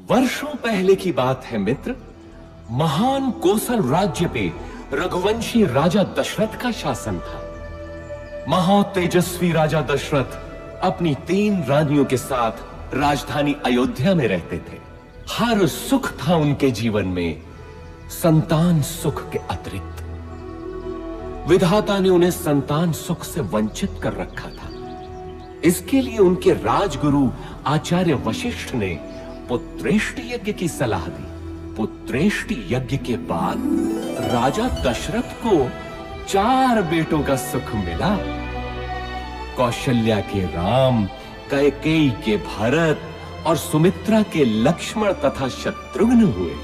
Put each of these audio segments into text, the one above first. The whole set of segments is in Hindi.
वर्षों पहले की बात है मित्र। महान कोसल राज्य पे रघुवंशी राजा दशरथ का शासन था। महातेजस्वी राजा दशरथ अपनी 3 रानियों के साथ राजधानी अयोध्या में रहते थे। हर सुख था उनके जीवन में, संतान सुख के अतिरिक्त। विधाता ने उन्हें संतान सुख से वंचित कर रखा था। इसके लिए उनके राजगुरु आचार्य वशिष्ठ ने पुत्रेष्टि यज्ञ की सलाह दी। पुत्रेष्टि यज्ञ के बाद राजा दशरथ को 4 बेटों का सुख मिला। कौशल्या के राम, कैकेयी के भरत और सुमित्रा के लक्ष्मण तथा शत्रुघ्न हुए।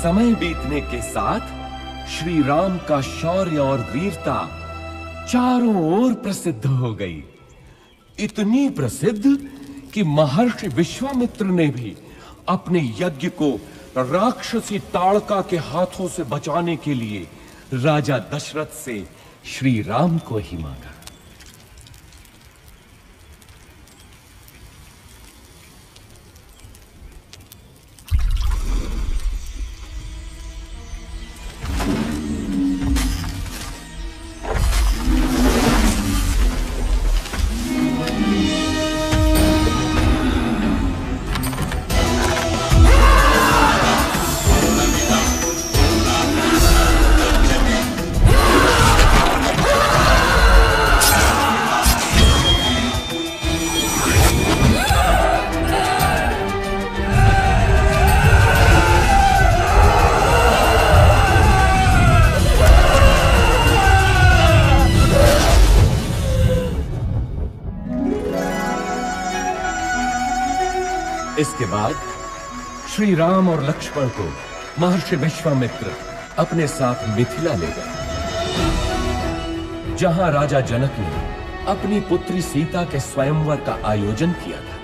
समय बीतने के साथ श्री राम का शौर्य और वीरता चारों ओर प्रसिद्ध हो गई। इतनी प्रसिद्ध कि महर्षि विश्वामित्र ने भी अपने यज्ञ को राक्षसी ताड़का के हाथों से बचाने के लिए राजा दशरथ से श्री राम को ही मांगा। इसके बाद श्री राम और लक्ष्मण को महर्षि विश्वामित्र अपने साथ मिथिला ले गए, जहां राजा जनक ने अपनी पुत्री सीता के स्वयंवर का आयोजन किया था।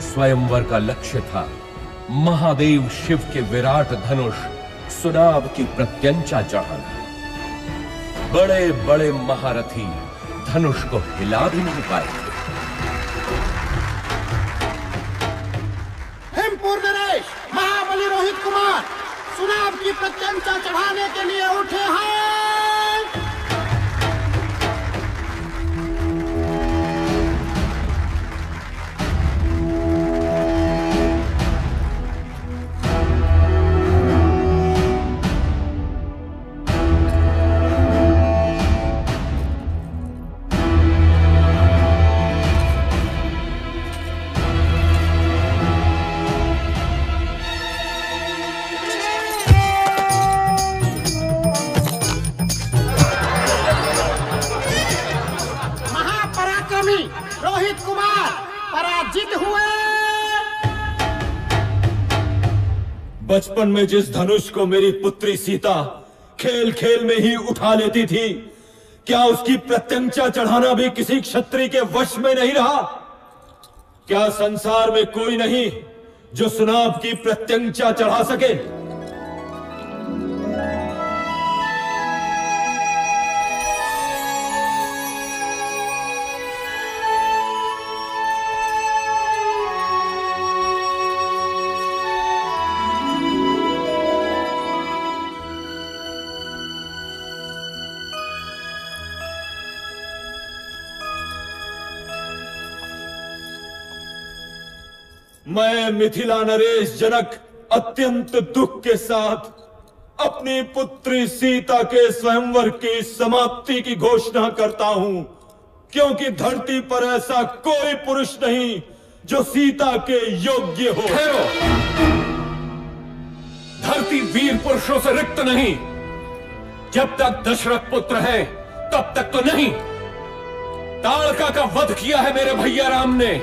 स्वयंवर का लक्ष्य था महादेव शिव के विराट धनुष सुनाभ की प्रत्यंचा चढ़ाना। बड़े बड़े महारथी धनुष को हिला भी नहीं पाए थे। महाबली रोहित कुमार सुनाभ की प्रत्यंचा चढ़ाने के लिए उठे हैं। रोहित कुमार पराजित हुए। बचपन में जिस धनुष को मेरी पुत्री सीता खेल खेल में ही उठा लेती थी, क्या उसकी प्रत्यंचा चढ़ाना भी किसी क्षत्रिय के वश में नहीं रहा? क्या संसार में कोई नहीं जो सुनाभ की प्रत्यंचा चढ़ा सके? मैं मिथिला नरेश जनक अत्यंत दुख के साथ अपनी पुत्री सीता के स्वयंवर की समाप्ति की घोषणा करता हूं, क्योंकि धरती पर ऐसा कोई पुरुष नहीं जो सीता के योग्य हो। धरती वीर पुरुषों से रिक्त नहीं। जब तक दशरथ पुत्र है तब तक तो नहीं। ताड़का का वध किया है मेरे भैया राम ने।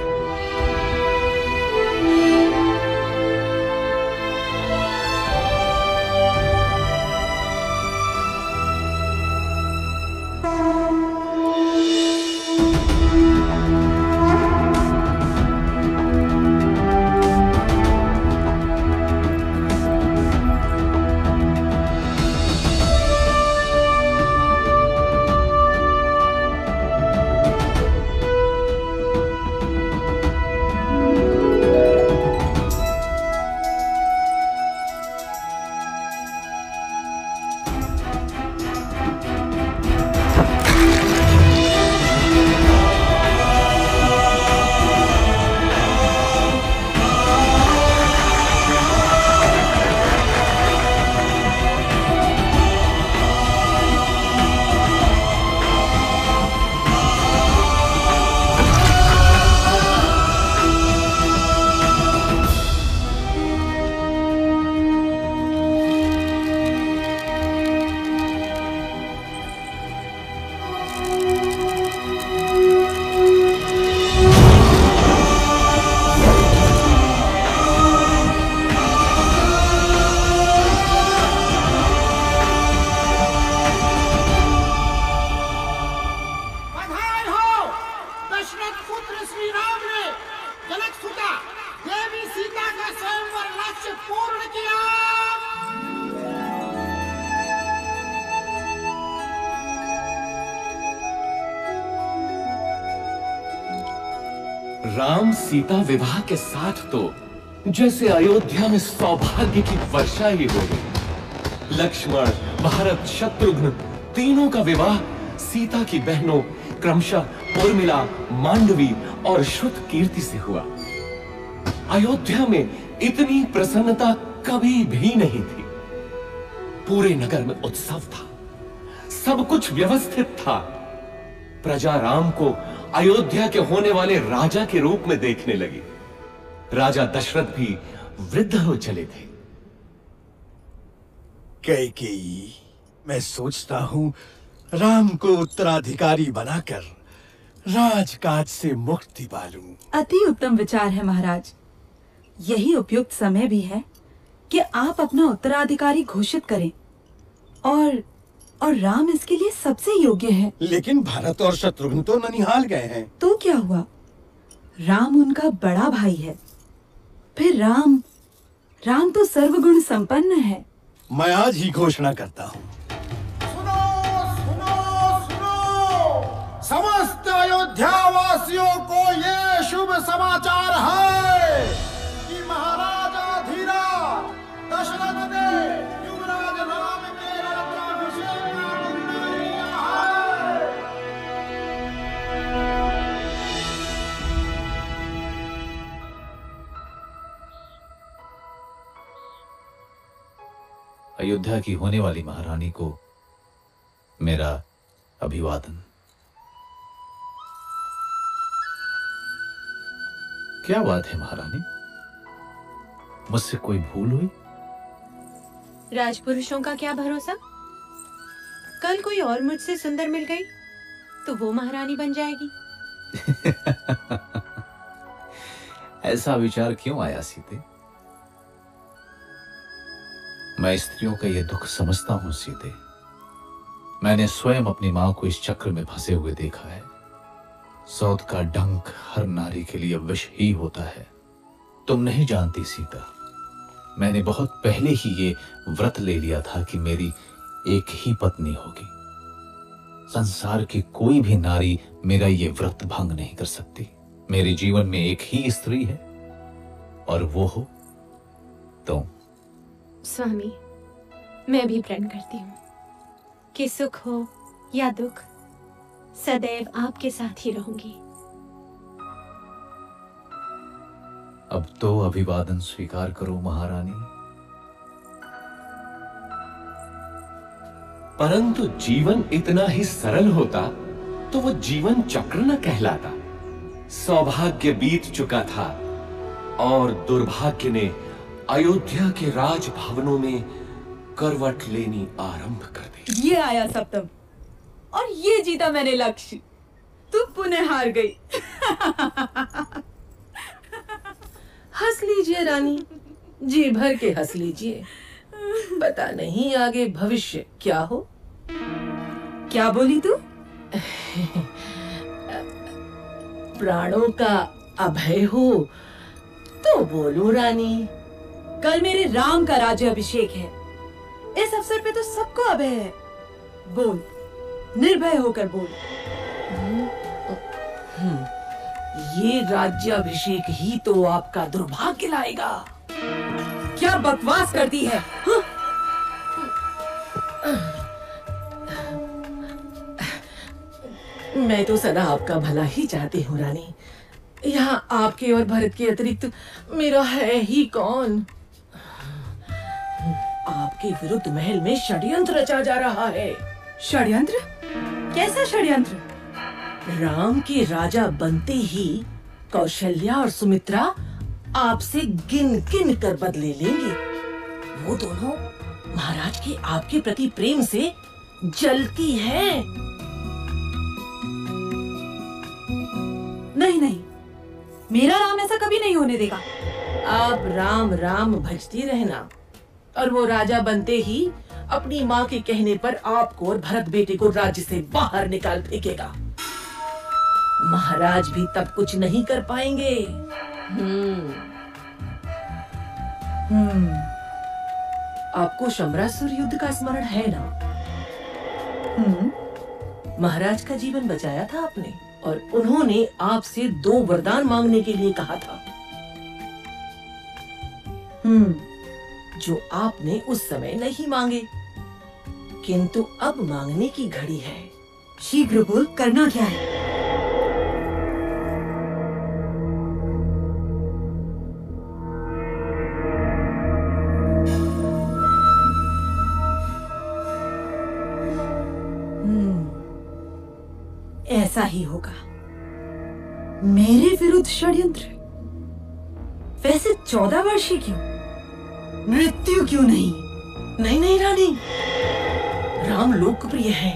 श्री राम ने जनक सुता देवी सीता का स्वयंवर लक्ष्य पूर्ण किया। राम सीता विवाह के साथ तो जैसे अयोध्या में सौभाग्य की वर्षा ही हो गई। लक्ष्मण, भरत, शत्रुघ्न तीनों का विवाह सीता की बहनों क्रमशः उर्मिला, मांडवी और श्रुतकीर्ति से हुआ। अयोध्या में इतनी प्रसन्नता कभी भी नहीं थी। पूरे नगर में उत्सव था, सब कुछ व्यवस्थित था। प्रजा राम को अयोध्या के होने वाले राजा के रूप में देखने लगी। राजा दशरथ भी वृद्ध हो चले थे। कैकेयी, मैं सोचता हूँ राम को उत्तराधिकारी बनाकर राजकाज से मुक्ति पालूं। अति उत्तम विचार है महाराज। यही उपयुक्त समय भी है कि आप अपना उत्तराधिकारी घोषित करें और राम इसके लिए सबसे योग्य है। लेकिन भरत और शत्रुघ्न तो ननिहाल गए हैं। तो क्या हुआ? राम उनका बड़ा भाई है। फिर राम तो सर्वगुण संपन्न है। मैं आज ही घोषणा करता हूँ। सुनो सुनो सुनो, समस्त अयोध्या वासियों को ये शुभ समाचार है कि महाराजा धीराज दशरथ ने युवराज राम के राज्याभिषेक का निर्णय लिया है। अयोध्या की होने वाली महारानी को मेरा अभिवादन। क्या बात है महारानी, मुझसे कोई भूल हुई? राजपुरुषों का क्या भरोसा, कल कोई और मुझसे सुंदर मिल गई तो वो महारानी बन जाएगी। ऐसा विचार क्यों आया सीते? मैं स्त्रियों का यह दुख समझता हूं सीते। मैंने स्वयं अपनी मां को इस चक्र में फंसे हुए देखा है। सौत का डंक हर नारी के लिए विष ही होता है। तुम नहीं जानती सीता, मैंने बहुत पहले ही ये व्रत ले लिया था कि मेरी एक ही पत्नी होगी। संसार की कोई भी नारी मेरा ये व्रत भंग नहीं कर सकती। मेरे जीवन में एक ही स्त्री है और वो हो तुम। स्वामी, मैं भी प्रण करती हूँ कि सुख हो या दुख सदैव आपके साथ ही रहूंगी। अब तो अभिवादन स्वीकार करो महारानी। परंतु जीवन इतना ही सरल होता तो वो जीवन चक्र न कहलाता। सौभाग्य बीत चुका था और दुर्भाग्य ने अयोध्या के राजभवनों में करवट लेनी आरंभ कर दी। ये आया सप्तम और ये जीता मैंने लक्ष्य। तू पुनः हार गई। हंस लीजिए रानी, जी भर के हंस लीजिए। पता नहीं आगे भविष्य क्या हो। क्या बोली तू? प्राणों का अभय हो तो बोलूं रानी। कल मेरे राम का राज्याभिषेक है। इस अवसर पे तो सबको अभय है। बोल, निर्भय होकर बोल। ये राज्याभिषेक ही तो आपका दुर्भाग्य लाएगा। क्या बकवास करती है? मैं तो सदा आपका भला ही चाहती हूँ रानी। यहाँ आपके और भरत के अतिरिक्त मेरा है ही कौन। आपके विरुद्ध महल में षड्यंत्र रचा जा रहा है। षड्यंत्र? कैसा षड्यंत्र? राम के राजा बनते ही कौशल्या और सुमित्रा आपसे गिन गिन कर बदले लेंगे। वो दोनों महाराज के आपके प्रति प्रेम से जलती हैं। नहीं नहीं, मेरा राम ऐसा कभी नहीं होने देगा। आप राम राम भजती रहना और वो राजा बनते ही अपनी माँ के कहने पर आपको और भरत बेटे को राज्य से बाहर निकाल फेंकेगा। महाराज भी तब कुछ नहीं कर पाएंगे। आपको शमरासुर युद्ध का स्मरण है ना? महाराज का जीवन बचाया था आपने और उन्होंने आपसे 2 वरदान मांगने के लिए कहा था, जो आपने उस समय नहीं मांगे, किंतु अब मांगने की घड़ी है। शीघ्र बोल, करना क्या है? ऐसा ही होगा। मेरे विरुद्ध षड्यंत्र? वैसे 14 वर्षीय क्यों? मृत्यु क्यों नहीं? नहीं रानी, राम लोकप्रिय है,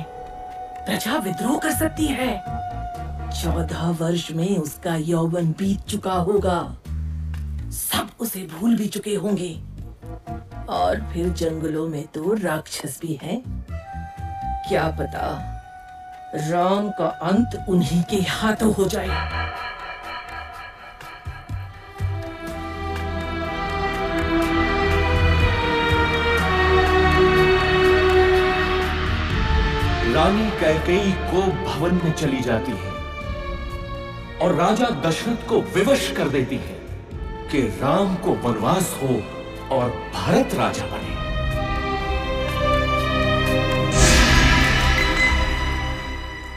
प्रजा विद्रोह कर सकती है। 14 वर्ष में उसका यौवन बीत चुका होगा, सब उसे भूल भी चुके होंगे। और फिर जंगलों में तो राक्षस भी हैं। क्या पता राम का अंत उन्हीं के हाथों हो जाए। रानी कैकेयी को भवन में चली जाती है और राजा दशरथ को विवश कर देती है कि राम को वनवास हो और भरत राजा बने।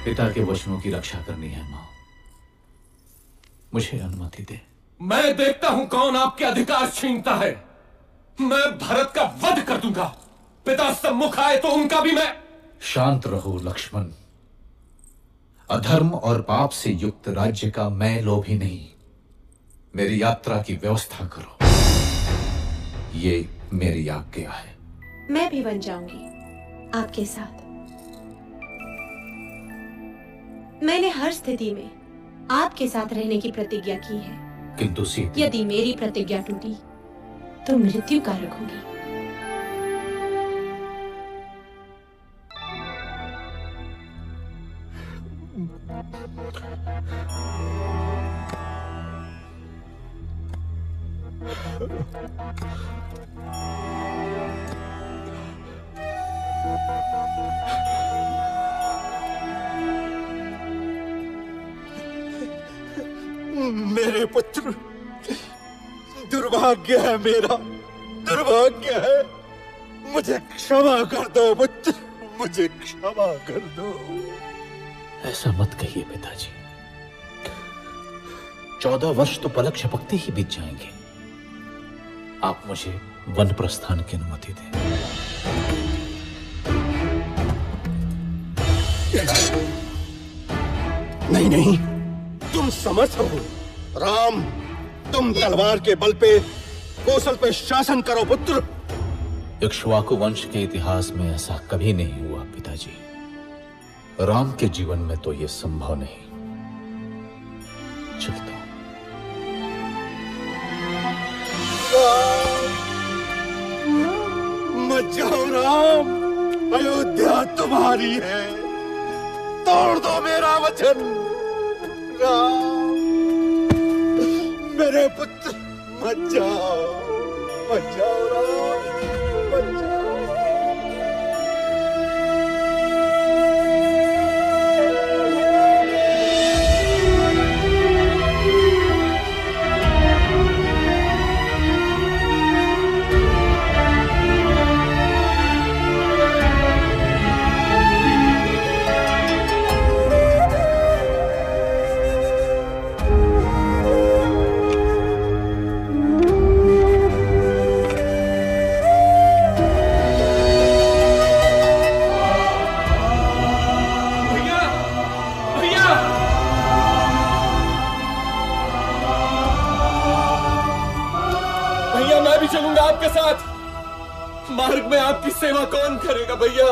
पिता के वचनों की रक्षा करनी है मां, मुझे अनुमति दे। मैं देखता हूं कौन आपके अधिकार छीनता है। मैं भरत का वध कर दूंगा। पिता सम्मुख आए तो उनका भी मैं। शांत रहो लक्ष्मण। अधर्म और पाप से युक्त राज्य का मैं लोभी नहीं। मेरी यात्रा की व्यवस्था करो, ये मेरी आज्ञा है। मैं भी बन जाऊंगी आपके साथ। मैंने हर स्थिति में आपके साथ रहने की प्रतिज्ञा की है, किंतु सीता, यदि मेरी प्रतिज्ञा टूटी तो मृत्यु कारक होगी। मेरे पुत्र, दुर्भाग्य है मेरा, दुर्भाग्य है। मुझे क्षमा कर दो पुत्र, मुझे क्षमा कर दो। ऐसा मत कहिए पिताजी। 14 वर्ष तो पलक झपकते ही बीत जाएंगे। आप मुझे वन प्रस्थान की अनुमति दें। नहीं नहीं, तुम समर्थ हो। राम, तुम तलवार के बल पे कौशल पे शासन करो पुत्र। इक्ष्वाकु वंश के इतिहास में ऐसा कभी नहीं हुआ पिताजी। राम के जीवन में तो यह संभव नहीं। चलता हूं। मत जाओ राम, अयोध्या तुम्हारी है। तोड़ दो मेरा वचन राम। मेरे पुत्र, मत जाओ, मत जाओ राम, मत जाओ। चलूंगा आपके साथ। मार्ग में आपकी सेवा कौन करेगा भैया?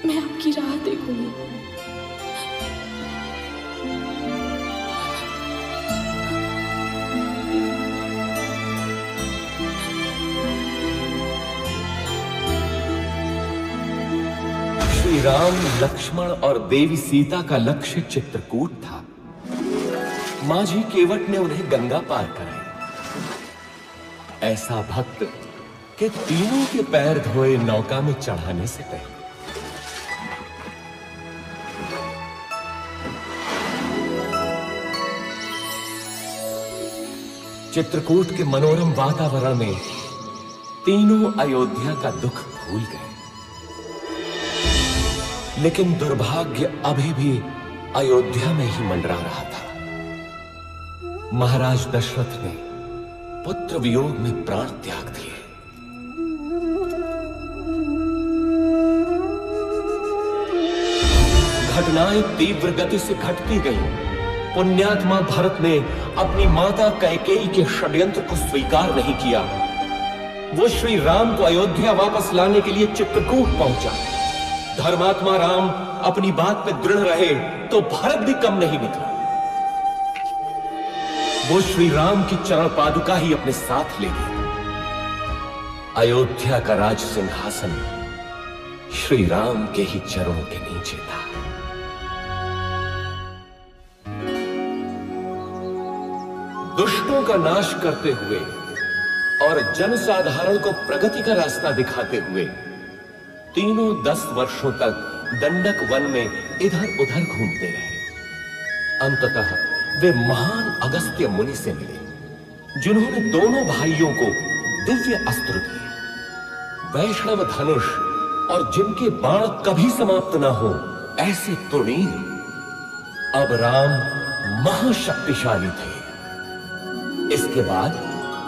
मैं आपकी राह देखूंगी। श्री राम, लक्ष्मण और देवी सीता का लक्ष्य चित्रकूट था। माझी केवट ने उन्हें गंगा पार कराया। ऐसा भक्त कि तीनों के पैर धोए नौका में चढ़ाने से पहले। चित्रकूट के मनोरम वातावरण में तीनों अयोध्या का दुख भूल गए। लेकिन दुर्भाग्य अभी भी अयोध्या में ही मंडरा रहा था। महाराज दशरथ ने पुत्र वियोग में प्राण त्याग दिए। घटनाएं तीव्र गति से घटती गईं। पुण्यात्मा भरत ने अपनी माता कैकेयी के षड्यंत्र को स्वीकार नहीं किया। वो श्री राम को अयोध्या वापस लाने के लिए चित्रकूट पहुंचा। धर्मात्मा राम अपनी बात पे दृढ़ रहे तो भरत भी कम नहीं निकला। वो श्री राम की चरण पादुका ही अपने साथ ले गए। अयोध्या का राज सिंहासन श्री राम के ही चरणों के नीचे था। दुष्टों का नाश करते हुए और जनसाधारण को प्रगति का रास्ता दिखाते हुए तीनों 10 वर्षों तक दंडक वन में इधर उधर घूमते रहे। अंततः वे महान अगस्त्य मुनि से मिले, जिन्होंने दोनों भाइयों को दिव्य अस्त्र दिए, वैष्णव धनुष और जिनके बाण कभी समाप्त ना हो ऐसे तुणीर। अब राम महाशक्तिशाली थे। इसके बाद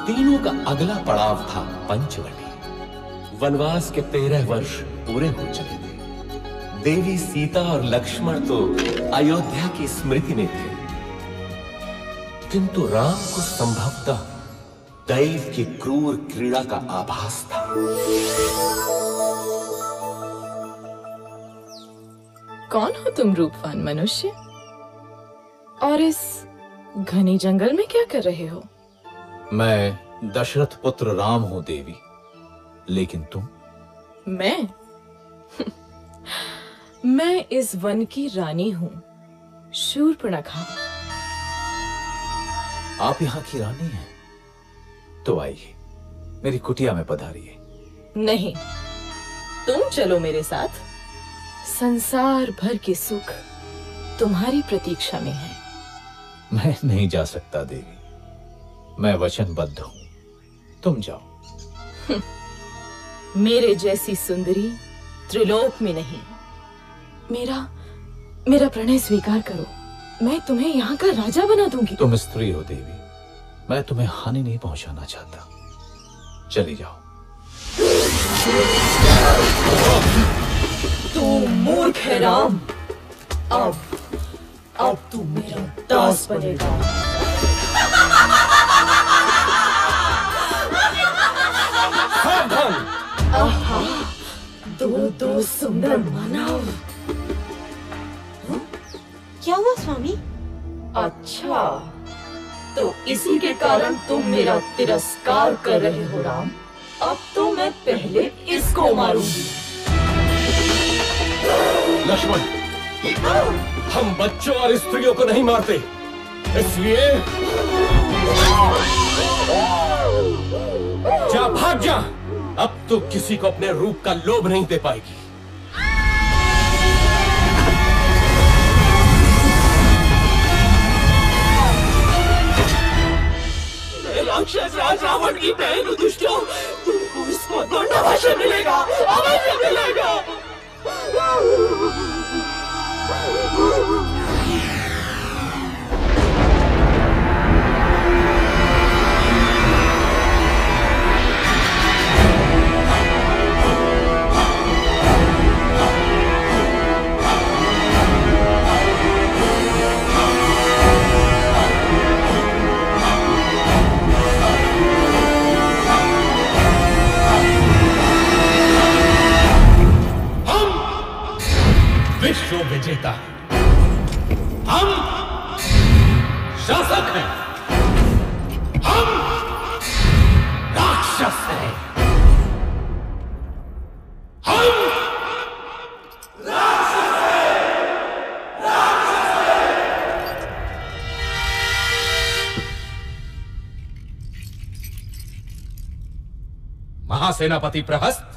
तीनों का अगला पड़ाव था पंचवटी। वनवास के 13 वर्ष पूरे हो चले थे। देवी सीता और लक्ष्मण तो अयोध्या की स्मृति में थे, किंतु राम को संभवतः दैव की क्रूर क्रीड़ा का आभास था। कौन हो तुम रूपवान मनुष्य? और इस घने जंगल में क्या कर रहे हो? मैं दशरथ पुत्र राम हूं देवी, लेकिन तुम? मैं मैं इस वन की रानी हूं, शूर्पणखा। आप यहाँ की रानी हैं? तो आइए, मेरी कुटिया में पधारिए। नहीं, तुम चलो मेरे साथ। संसार भर के सुख तुम्हारी प्रतीक्षा में है। मैं नहीं जा सकता देवी, मैं वचनबद्ध हूं। तुम जाओ। मेरे जैसी सुंदरी त्रिलोक में नहीं। मेरा प्रणय स्वीकार करो, मैं तुम्हें यहाँ का राजा बना दूंगी। तुम स्त्री हो देवी, मैं तुम्हें हानि नहीं पहुंचाना चाहता। चली जाओ। तू मूर्ख है राम। अब तू मेरा दास बनेगा। आहा, दो सुंदर मानव। क्या हुआ स्वामी? अच्छा, तो इसी के कारण तुम मेरा तिरस्कार कर रहे हो राम। अब तो मैं पहले इसको मारूंगी। लक्ष्मण, हम बच्चों और स्त्रियों को नहीं मारते, इसलिए जा, भाग जा। अब तो किसी को अपने रूप का लोभ नहीं दे पाएगी। राक्षस राज रावण की बहन दुष्टों, तुमको इसको दंड अवश्य मिलेगा, अवश्य मिलेगा। विश्व विजेता है, हम शासक हैं, हम राक्षस हैं, हम राक्षस हैं, राक्षस हैं। महासेनापति प्रहस्त,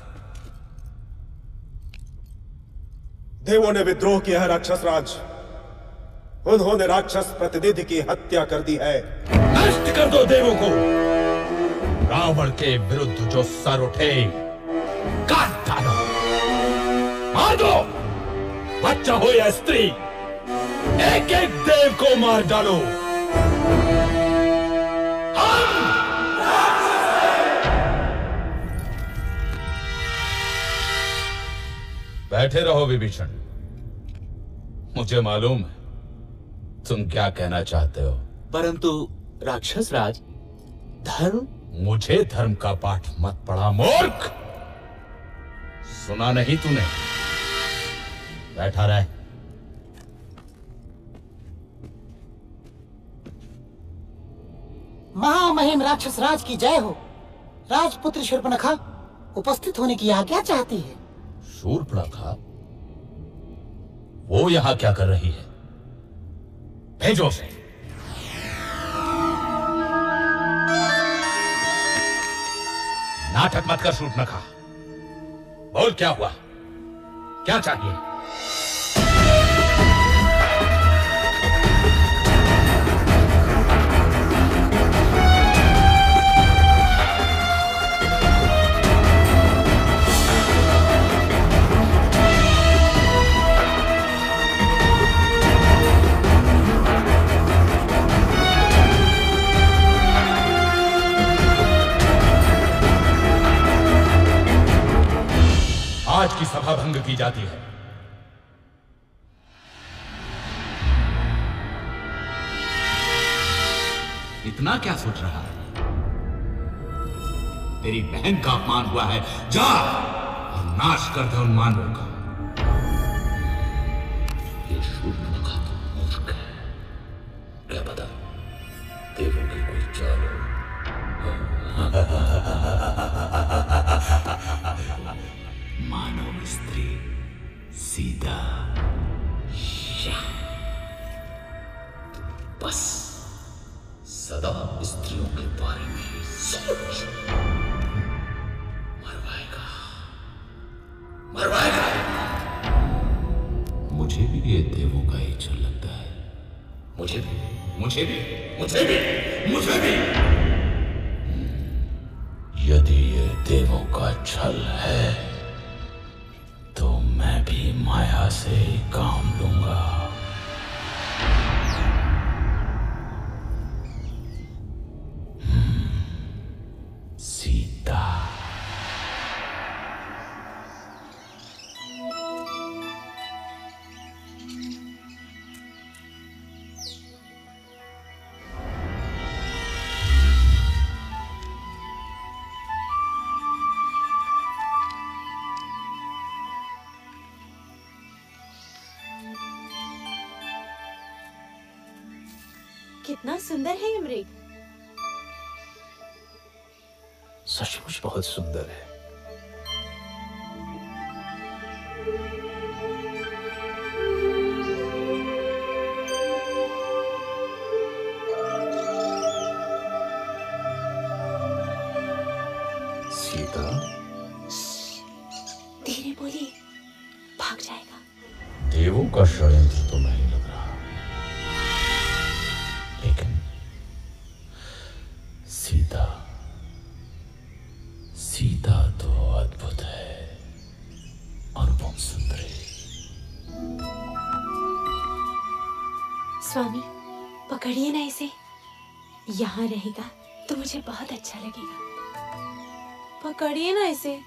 देवों ने विद्रोह किया है राक्षस राज। उन्होंने राक्षस प्रतिनिधि की हत्या कर दी है। नष्ट कर दो देवों को। रावण के विरुद्ध जो सर उठे काट डालो, मार दो। बच्चा हो या स्त्री, एक एक देव को मार डालो। हम राक्षस हैं। बैठे रहो विभीषण, मुझे मालूम है तुम क्या कहना चाहते हो, परंतु राक्षस राज, धर्म। मुझे धर्म का पाठ मत पढ़ा मूर्ख। सुना नहीं तूने? बैठा रहे। महामहिम राक्षस राज की जय हो। राजपुत्र शूर्पणखा उपस्थित होने की आज्ञा चाहती है। शूर्पणखा? वो यहां क्या कर रही है? भेजो उसे। नाटक मत कर शूर्पणखा। बोल क्या हुआ, क्या चाहिए? आज की सभा भंग की जाती है। इतना क्या सोच रहा है? तेरी बहन का अपमान हुआ है, जा और नाश कर दे उन मानवों का। ये शूर्पणखा तो मूर्ख है, क्या पता देवों की कोई चाल हो। मानव स्त्री सीता, बस सदा स्त्रियों के बारे में ही सोच। मरवाएगा, मरवाएगा। मुझे भी ये देवों का ही छल लगता है। मुझे भी, मुझे भी, मुझे भी, मुझे भी। यदि ये देवों का छल है तो मैं भी माया से ही काम लूंगा। सीता। कितना सुंदर है ये मृग। सचमुच बहुत सुंदर है। सीता, धीरे बोलिए, भाग जाएगा। देवों का षड्यंत्र तो नहीं लग रहा, लेकिन सीता, सीता तो अद्भुत है, अनुपम सुंदरी। स्वामी, पकड़िए ना इसे। यहाँ रहेगा तो मुझे बहुत अच्छा लगेगा। पकड़िए ना इसे,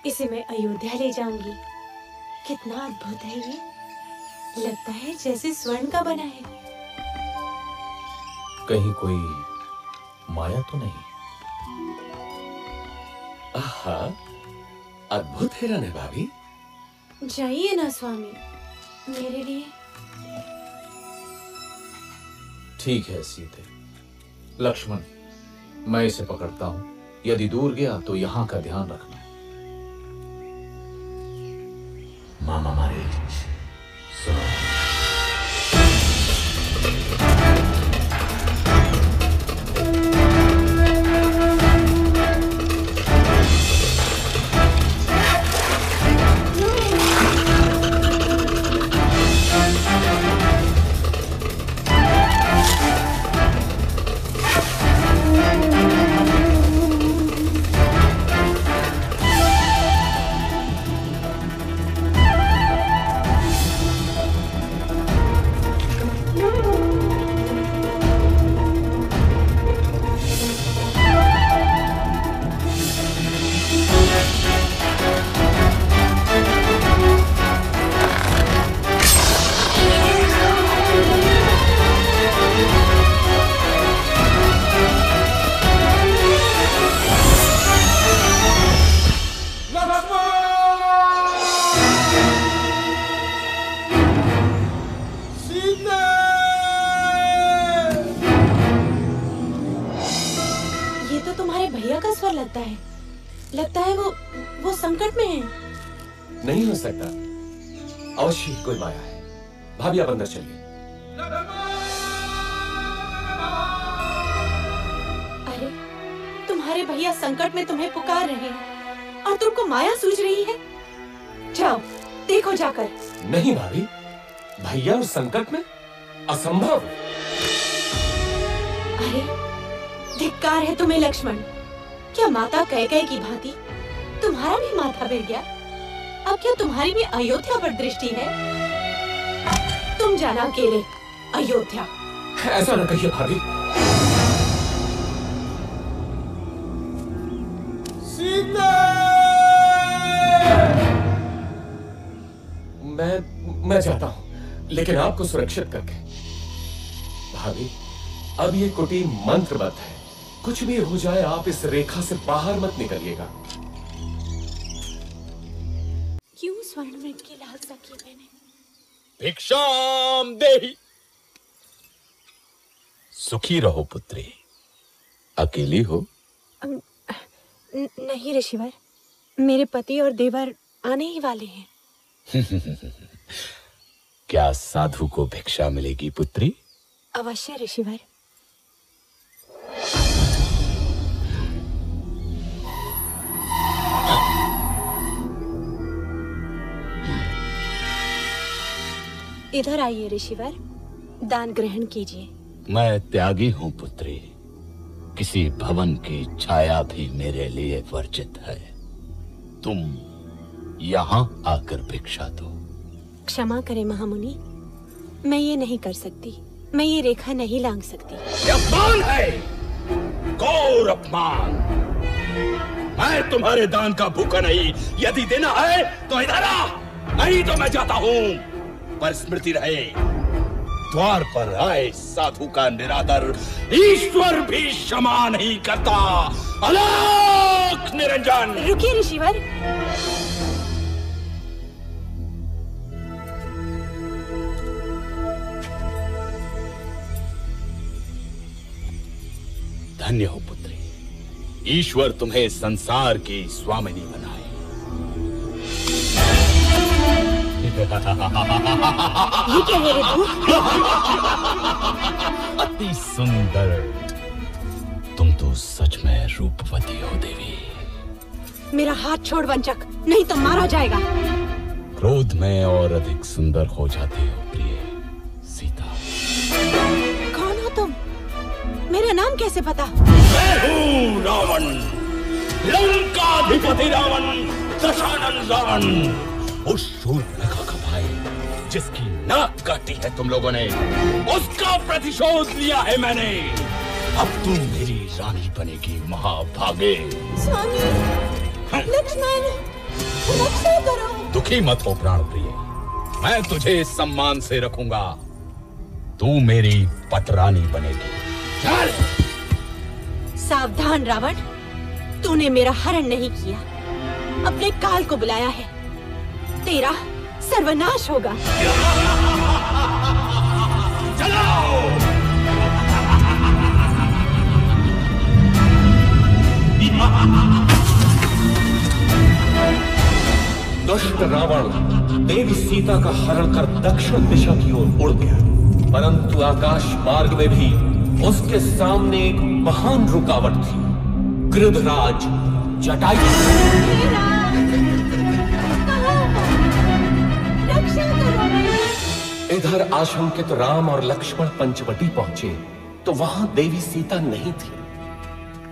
इसे मैं अयोध्या ले जाऊंगी। कितना अद्भुत है ये, लगता है जैसे स्वर्ण का बना है। कहीं कोई माया तो नहीं? आहा, अद्भुत है रानी भाभी। जाइए ना स्वामी, मेरे लिए? ठीक है सीते। लक्ष्मण, मैं इसे पकड़ता हूं। यदि दूर गया तो यहां का ध्यान रखना। मामा मारे सुनो। लगता है वो संकट में है। नहीं हो सकता, अवश्य ही कोई माया है। भाभी आप अंदर चलिए। अरे तुम्हारे भैया संकट में तुम्हें पुकार रहे हैं और तुमको माया सूझ रही है। जाओ देखो जाकर। नहीं भाभी, भैया उस संकट में असंभव। अरे धिक्कार है तुम्हें लक्ष्मण। क्या माता कैकेयी की भांति तुम्हारा भी माथा फिर गया? अब क्या तुम्हारी भी अयोध्या पर दृष्टि है? तुम जाना अकेले अयोध्या। ऐसा न कहिए भाभी। सीता! मैं जाता हूं, लेकिन आपको सुरक्षित करके। भाभी, अब ये कुटी मंत्रबद्ध है। कुछ भी हो जाए आप इस रेखा से बाहर मत निकलिएगा। क्यों स्वर्ण मृग की लालसा की मैंने? भिक्षाम देहि। सुखी रहो पुत्री। अकेली हो? नहीं ऋषिवर, मेरे पति और देवर आने ही वाले हैं। क्या साधु को भिक्षा मिलेगी पुत्री? अवश्य ऋषिवर। इधर आइए ऋषिवर, दान ग्रहण कीजिए। मैं त्यागी हूँ पुत्री। किसी भवन की छाया भी मेरे लिए वर्जित है। तुम यहाँ आकर भिक्षा दो। क्षमा करें महामुनि, मैं ये नहीं कर सकती। मैं ये रेखा नहीं लांघ सकती। ये अपमान है, घोर अपमान। मैं तुम्हारे दान का भूखा नहीं। यदि देना है तो इधर आ, नहीं तो मैं जाता हूँ। पर स्मृति रहे, द्वार पर आए साधु का निरादर ईश्वर भी क्षमा नहीं करता। अलौक निरंजन। रुकिए ऋषिवर। धन्य हो पुत्री, ईश्वर तुम्हें संसार की स्वामिनी बनाए। ये क्या है रे तू? अति सुंदर। तुम तो सच में रूपवती हो देवी। मेरा हाथ छोड़ वंचक, नहीं तो मारा जाएगा। क्रोध में और अधिक सुंदर हो जाते हो प्रिय सीता। कौन हो तुम? मेरा नाम कैसे पता? मैं हूँ रावण, लंकाधिपति रावण, दशानन रावण। उस शूर्पणखा का भाई जिसकी नाक काटी है तुम लोगों ने, उसका प्रतिशोध लिया है मैंने। अब तुम मेरी रानी बनेगी महाभागे। स्वामी, लक्ष्मण, रक्षा करो। दुखी मत हो प्राण प्रिय, मैं तुझे सम्मान से रखूंगा। तू मेरी पटरानी बनेगी। चल। सावधान रावण, तूने मेरा हरण नहीं किया, अपने काल को बुलाया है। तेरा सर्वनाश होगा। दुष्ट रावण देवी सीता का हरण कर दक्षिण दिशा की ओर उड़ गया, परंतु आकाश मार्ग में भी उसके सामने एक महान रुकावट थी, गृधराज जटायु। इधर आशंकित राम और लक्ष्मण पंचवटी पहुंचे तो वहां देवी सीता नहीं थी।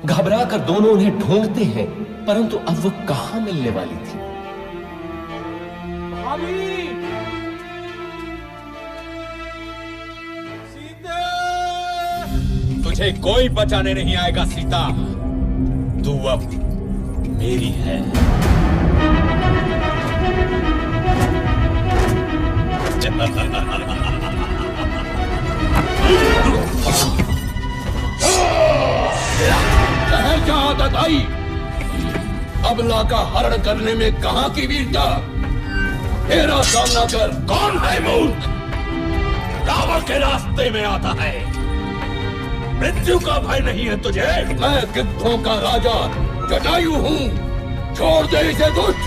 घबरा कर दोनों उन्हें ढूंढते हैं, परंतु अब वो कहां मिलने वाली थी। तुझे कोई बचाने नहीं आएगा सीता, तू अब मेरी है। शहर क्या आदत आई, अबला का हरण करने में कहां की वीरता। तेरा सामना कर। कौन है मूर्ख, रावण के रास्ते में आता है। मृत्यु का भय नहीं है तुझे। मैं गिद्धों का राजा जटायु हूँ, छोड़ दे इसे दुष्ट।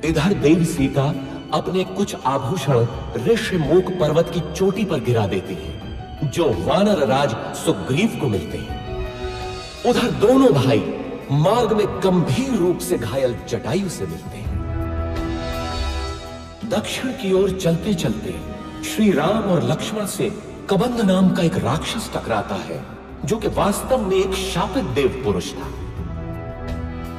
इधर देवी सीता अपने कुछ आभूषण ऋष्यमूक पर्वत की चोटी पर गिरा देती है, जो वानर राज सुग्रीव को मिलते हैं। उधर दोनों भाई मार्ग में गंभीर रूप से घायल जटायु से मिलते हैं। दक्षिण की ओर चलते चलते श्री राम और लक्ष्मण से कबंध नाम का एक राक्षस टकराता है, जो कि वास्तव में एक शापित देव पुरुष था।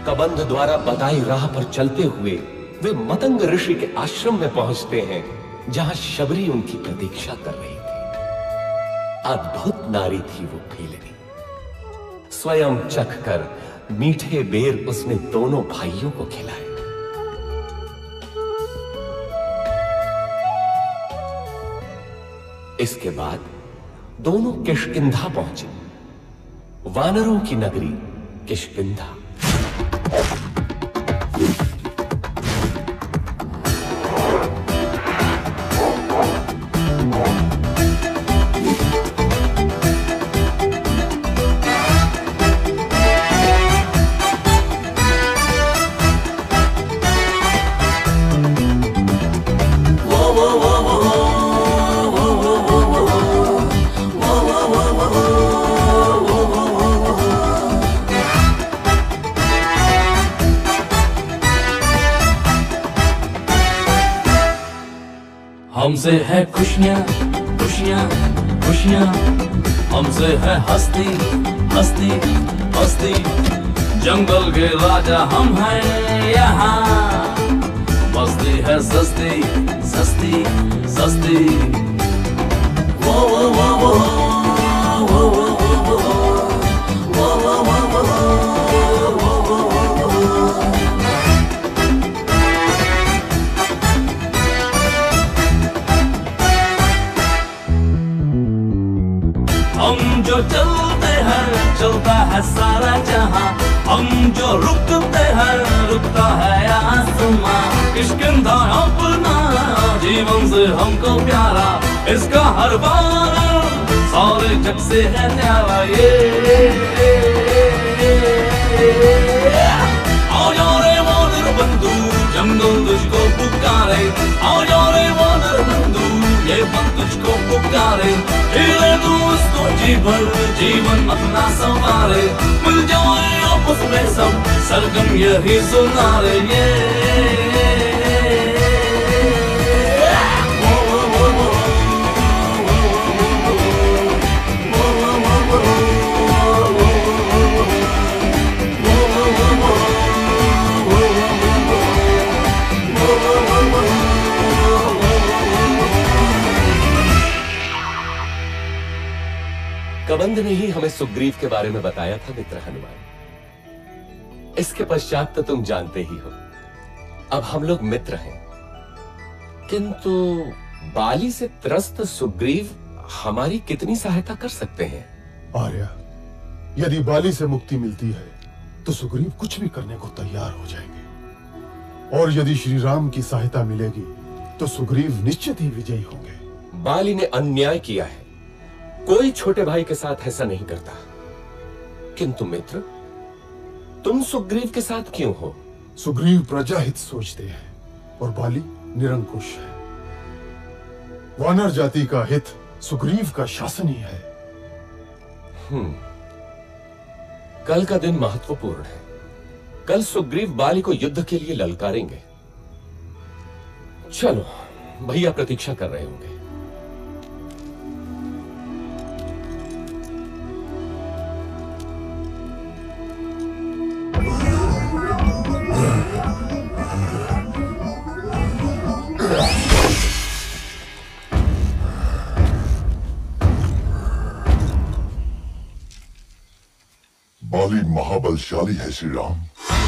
कबंध द्वारा बताई राह पर चलते हुए वे मतंग ऋषि के आश्रम में पहुंचते हैं, जहां शबरी उनकी प्रतीक्षा कर रही थी। अद्भुत नारी थी वो फीलनी। स्वयं चख कर मीठे बेर उसने दोनों भाइयों को खिलाए। इसके बाद दोनों किष्किंधा पहुंचे, वानरों की नगरी किष्किंधा। हमसे है खुशियाँ खुशियाँ खुशियाँ, हमसे है हस्ती हस्ती हस्ती। जंगल के राजा हम हैं यहाँ, बस्ती है सस्ती सस्ती सस्ती। वो वो वो वो वो वो वो वो वो वो वो। हम जो चलते हैं चलता है सारा जहां, हम जो रुकते हैं रुकता है आसमां। किष्किंधा अपना जीवन से हमको प्यारा, इसका हर बार सारे जग से है न्यारा। आओ जाओ रे वानर बंधु, जंगल तुझको पुकारे। आओ जाओ रे वानर बंधु, ये वन तुझको पुकारे। जीवन जीवन अपना संवारे, मिल जाए उसमें सब सरगम यही सुना रहे। कबंध ने ही हमें सुग्रीव के बारे में बताया था मित्र हनुमान। इसके पश्चात तो तुम जानते ही हो, अब हम लोग मित्र हैं। किंतु बाली से त्रस्त सुग्रीव हमारी कितनी सहायता कर सकते हैं? आर्या, यदि बाली से मुक्ति मिलती है तो सुग्रीव कुछ भी करने को तैयार हो जाएंगे, और यदि श्री राम की सहायता मिलेगी तो सुग्रीव निश्चित ही विजयी होंगे। बाली ने अन्याय किया है, कोई छोटे भाई के साथ ऐसा नहीं करता। किंतु मित्र, तुम सुग्रीव के साथ क्यों हो? सुग्रीव प्रजाहित सोचते हैं और बाली निरंकुश है। वानर जाति का हित सुग्रीव का शासन ही है। कल का दिन महत्वपूर्ण है। कल सुग्रीव बाली को युद्ध के लिए ललकारेंगे। चलो, भैया प्रतीक्षा कर रहे होंगे। बाली महाबलशाली है श्री राम।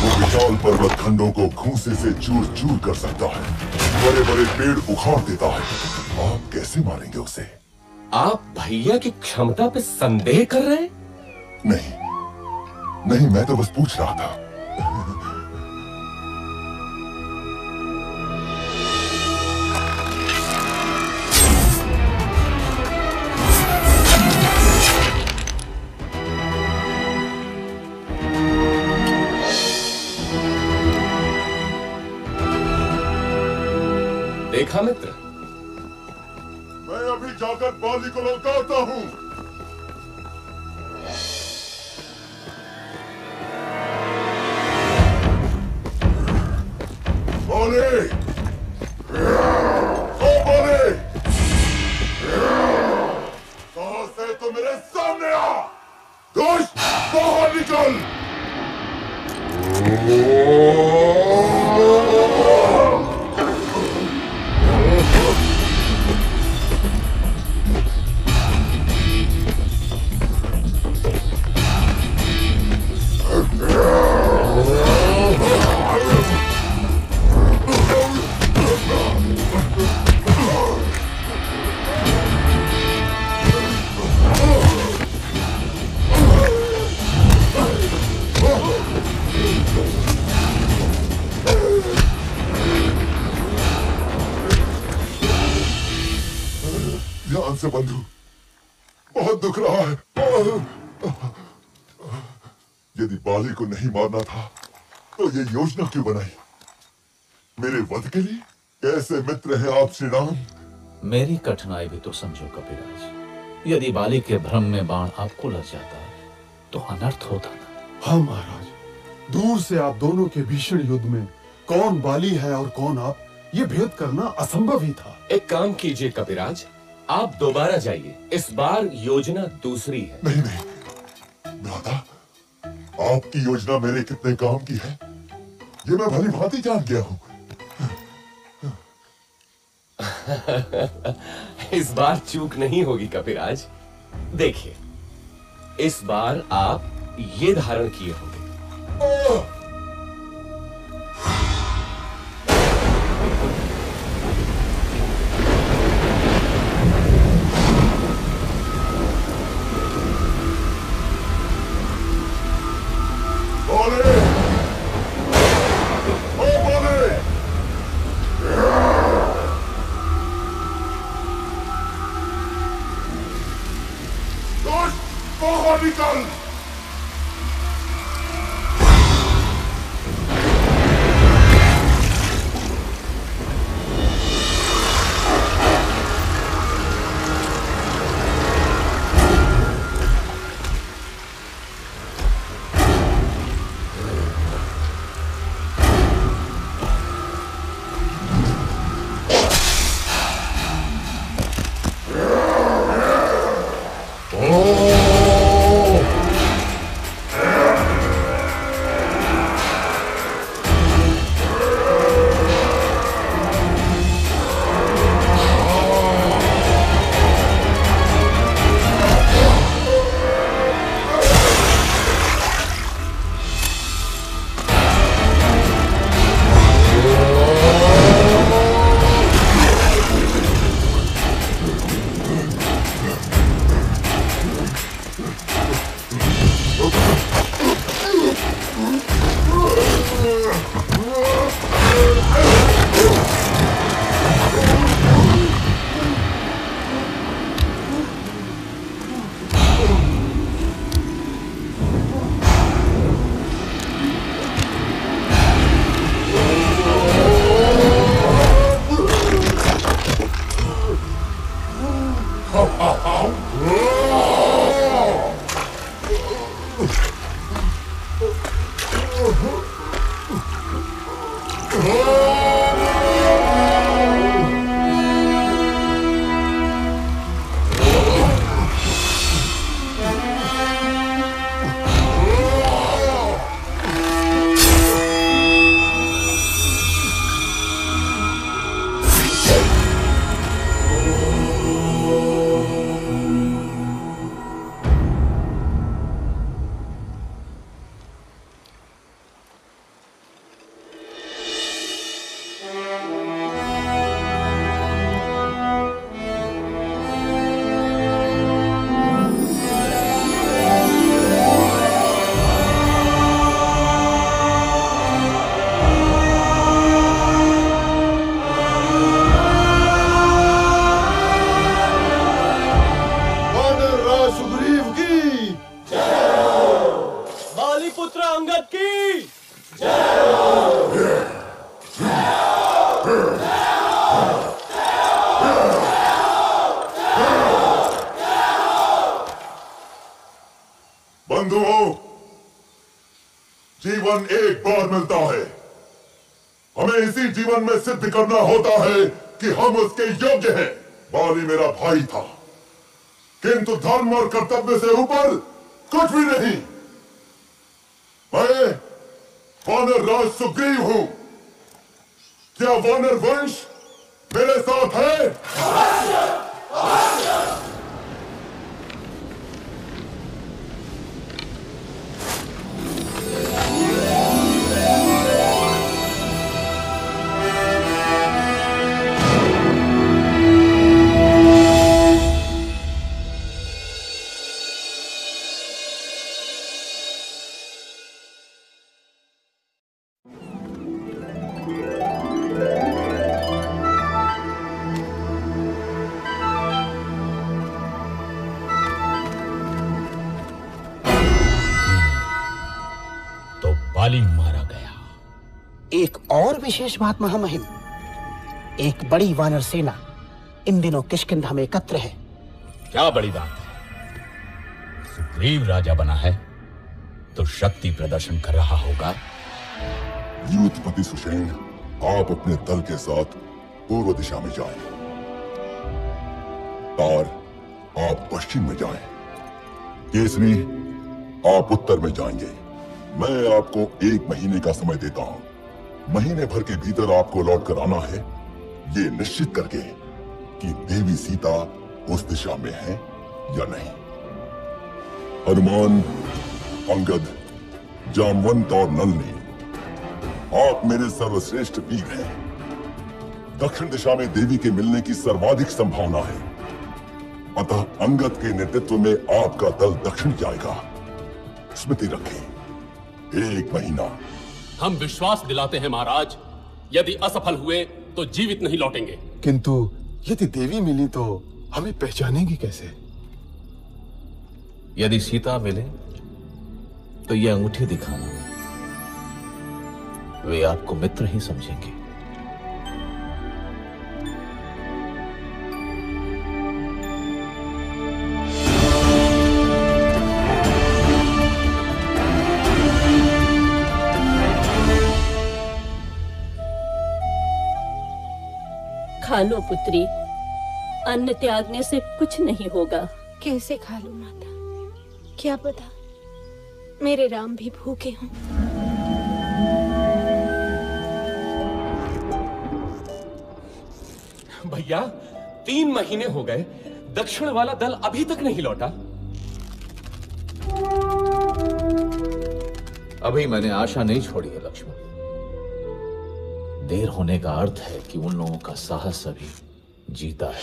वो विशाल पर्वत खंडों को घूंसे से चूर चूर कर सकता है, बड़े बड़े पेड़ उखाड़ देता है। आप कैसे मारेंगे उसे? आप भैया की क्षमता पे संदेह कर रहे हैं? नहीं, मैं तो बस पूछ रहा था। देखा मित्र, मैं अभी जाकर बाली को ललकारता हूं। बाली, ओ बाली, कहां से तो मेरे सामने आ। दुष्ट, बाहर निकल। ध्यान से बंधु, बहुत दुख रहा है। यदि बाली को नहीं मारना था तो ये योजना क्यों बनाई? मेरे वध के लिए? कैसे मित्र हैं आप श्री राम? मेरी कठिनाई भी तो समझो कपिराज। यदि बाली के भ्रम में बाण आपको लग जाता तो अनर्थ होता ना। हाँ महाराज, दूर से आप दोनों के भीषण युद्ध में कौन बाली है और कौन आप, ये भेद करना असंभव ही था। एक काम कीजिए कपिराज, आप दोबारा जाइए। इस बार योजना दूसरी है। नहीं, भ्राता, आपकी योजना मेरे कितने काम की है ये मैं भली भांति जान गया हूं। इस बार चूक नहीं होगी कपिराज। देखिए, इस बार आप ये धारण किए होंगे। बंधुओं, जीवन एक बार मिलता है। हमें इसी जीवन में सिद्ध करना होता है कि हम उसके योग्य हैं। बाली मेरा भाई था, किंतु धर्म और कर्तव्य से ऊपर कुछ भी नहीं। मैं वानर राज सुग्रीव हूं। क्या वानर वंश मेरे साथ है? मारा गया। एक और विशेष बात महामहिम, एक बड़ी वानर सेना इन दिनों किष्किंधा में एकत्र है। क्या बड़ी बात है? सुग्रीव राजा बना है तो शक्ति प्रदर्शन कर रहा होगा। यूथपति सुषेण, आप अपने दल के साथ पूर्व दिशा में जाएं। तार, आप पश्चिम में जाएं। केसरी, आप उत्तर में जाएंगे। मैं आपको 1 महीने का समय देता हूं। महीने भर के भीतर आपको लौट कर आना है, ये निश्चित करके कि देवी सीता उस दिशा में है या नहीं। हनुमान, अंगद, जामवंत और नलनी, आप मेरे सर्वश्रेष्ठ वीर हैं। दक्षिण दिशा में देवी के मिलने की सर्वाधिक संभावना है, अतः अंगद के नेतृत्व में आपका दल दक्षिण जाएगा। स्मृति रखें, 1 महीना। हम विश्वास दिलाते हैं महाराज, यदि असफल हुए तो जीवित नहीं लौटेंगे। किंतु यदि देवी मिली तो हमें पहचानेंगी कैसे? यदि सीता मिले तो ये अंगूठी दिखाना, वे आपको मित्र ही समझेंगे। खा लो पुत्री, अन्न त्यागने से कुछ नहीं होगा। कैसे खा लूं माता? क्या पता मेरे राम भी भूखे हों। भैया, 3 महीने हो गए, दक्षिण वाला दल अभी तक नहीं लौटा। अभी मैंने आशा नहीं छोड़ी है लक्ष्मण। देर होने का अर्थ है कि उन लोगों का साहस अभी जीता है।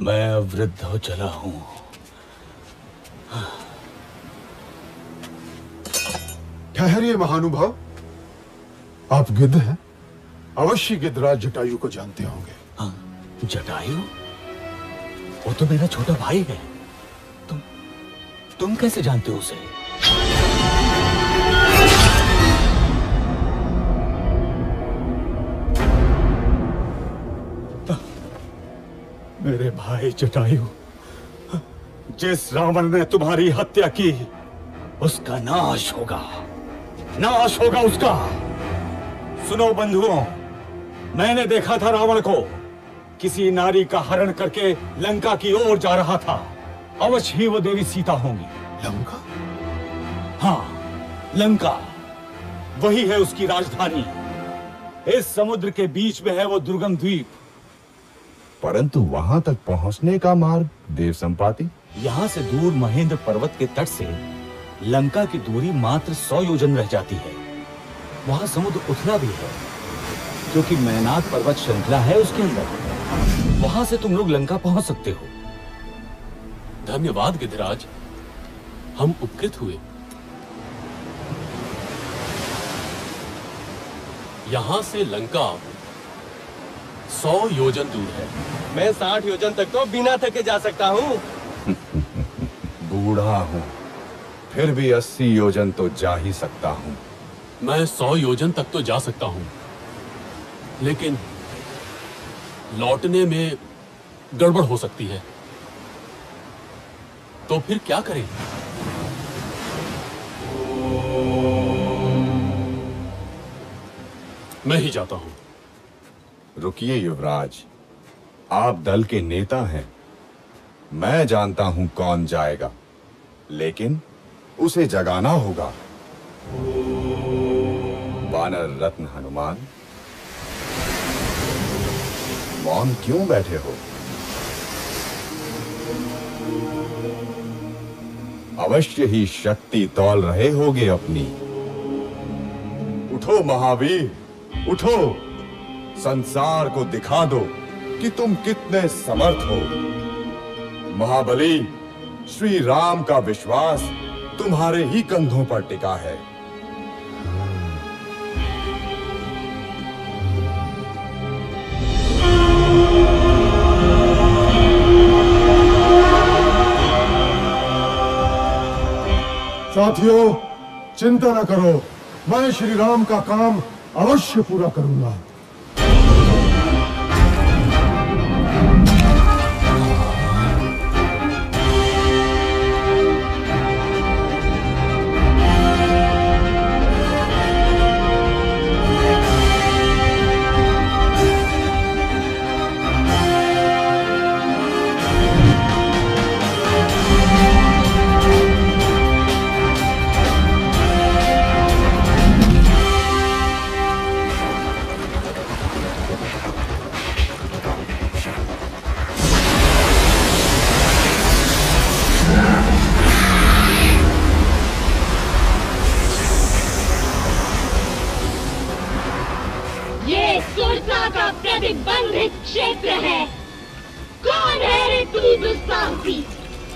मैं वृद्ध हो चला हूं। ठहरिए महानुभाव, आप गिद्ध हैं? अवश्य गिद्धराज जटायु को जानते होंगे। हाँ, जटायु? वो तो मेरा छोटा भाई है। तुम कैसे जानते हो उसे? मेरे भाई जटायु, जिस रावण ने तुम्हारी हत्या की, उसका नाश होगा, नाश होगा उसका। सुनो बंधुओं, मैंने देखा था रावण को किसी नारी का हरण करके लंका की ओर जा रहा था। अवश्य ही वो देवी सीता होंगी। लंका? हाँ, लंका वही है उसकी राजधानी। इस समुद्र के बीच में है वो दुर्गम द्वीप। परंतु वहां तक पहुंचने का मार्ग देव संपाति? यहाँ से दूर महेंद्र पर्वत के तट से लंका की दूरी मात्र 100 योजन रह जाती है। वहां समुद्र उथला भी है, क्योंकि मैनाक पर्वत श्रृंखला है उसके अंदर। वहां से तुम लोग लंका पहुंच सकते हो। धन्यवाद गिद्धराज, हम उपकृत हुए। यहाँ से लंका 100 योजन दूर है। मैं 60 योजन तक तो बिना थके जा सकता हूँ। बूढ़ा हूँ, फिर भी 80 योजन तो जा ही सकता हूँ। मैं 100 योजन तक तो जा सकता हूँ, लेकिन लौटने में गड़बड़ हो सकती है। तो फिर क्या करें? मैं ही जाता हूं। रुकिए युवराज, आप दल के नेता हैं। मैं जानता हूं कौन जाएगा, लेकिन उसे जगाना होगा। वानर रत्न हनुमान, मौन क्यों बैठे हो? अवश्य ही शक्ति तौल रहे होगे अपनी। उठो महावीर, उठो, संसार को दिखा दो कि तुम कितने समर्थ हो। महाबली, श्री राम का विश्वास तुम्हारे ही कंधों पर टिका है। साथियों, चिंता न करो, मैं श्री राम का काम अवश्य पूरा करूंगा। प्रतिबंधित क्षेत्र है। कौन है रे तू दुस्साहसी?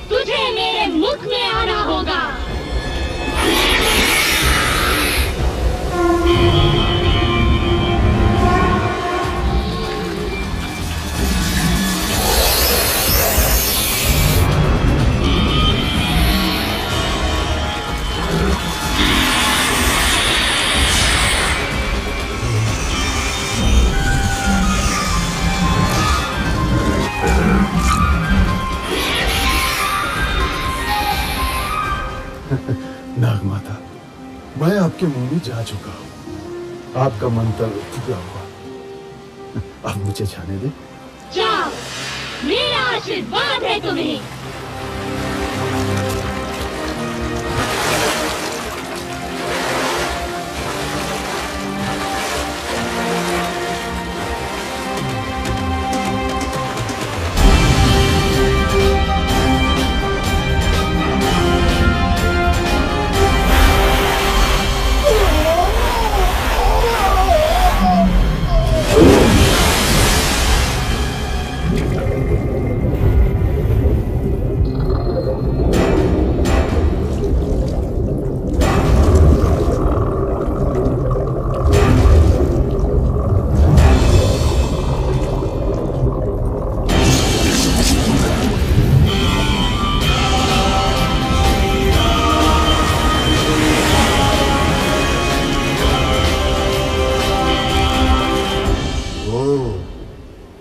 तुझे मेरे मुख में आना होगा। नागमाता, मैं आपके मुंह में जा चुका हूँ। आपका मंतव्य पूरा हुआ। अब मुझे जाने दे। जाओ, मेरा आशीर्वाद है तुम्हें।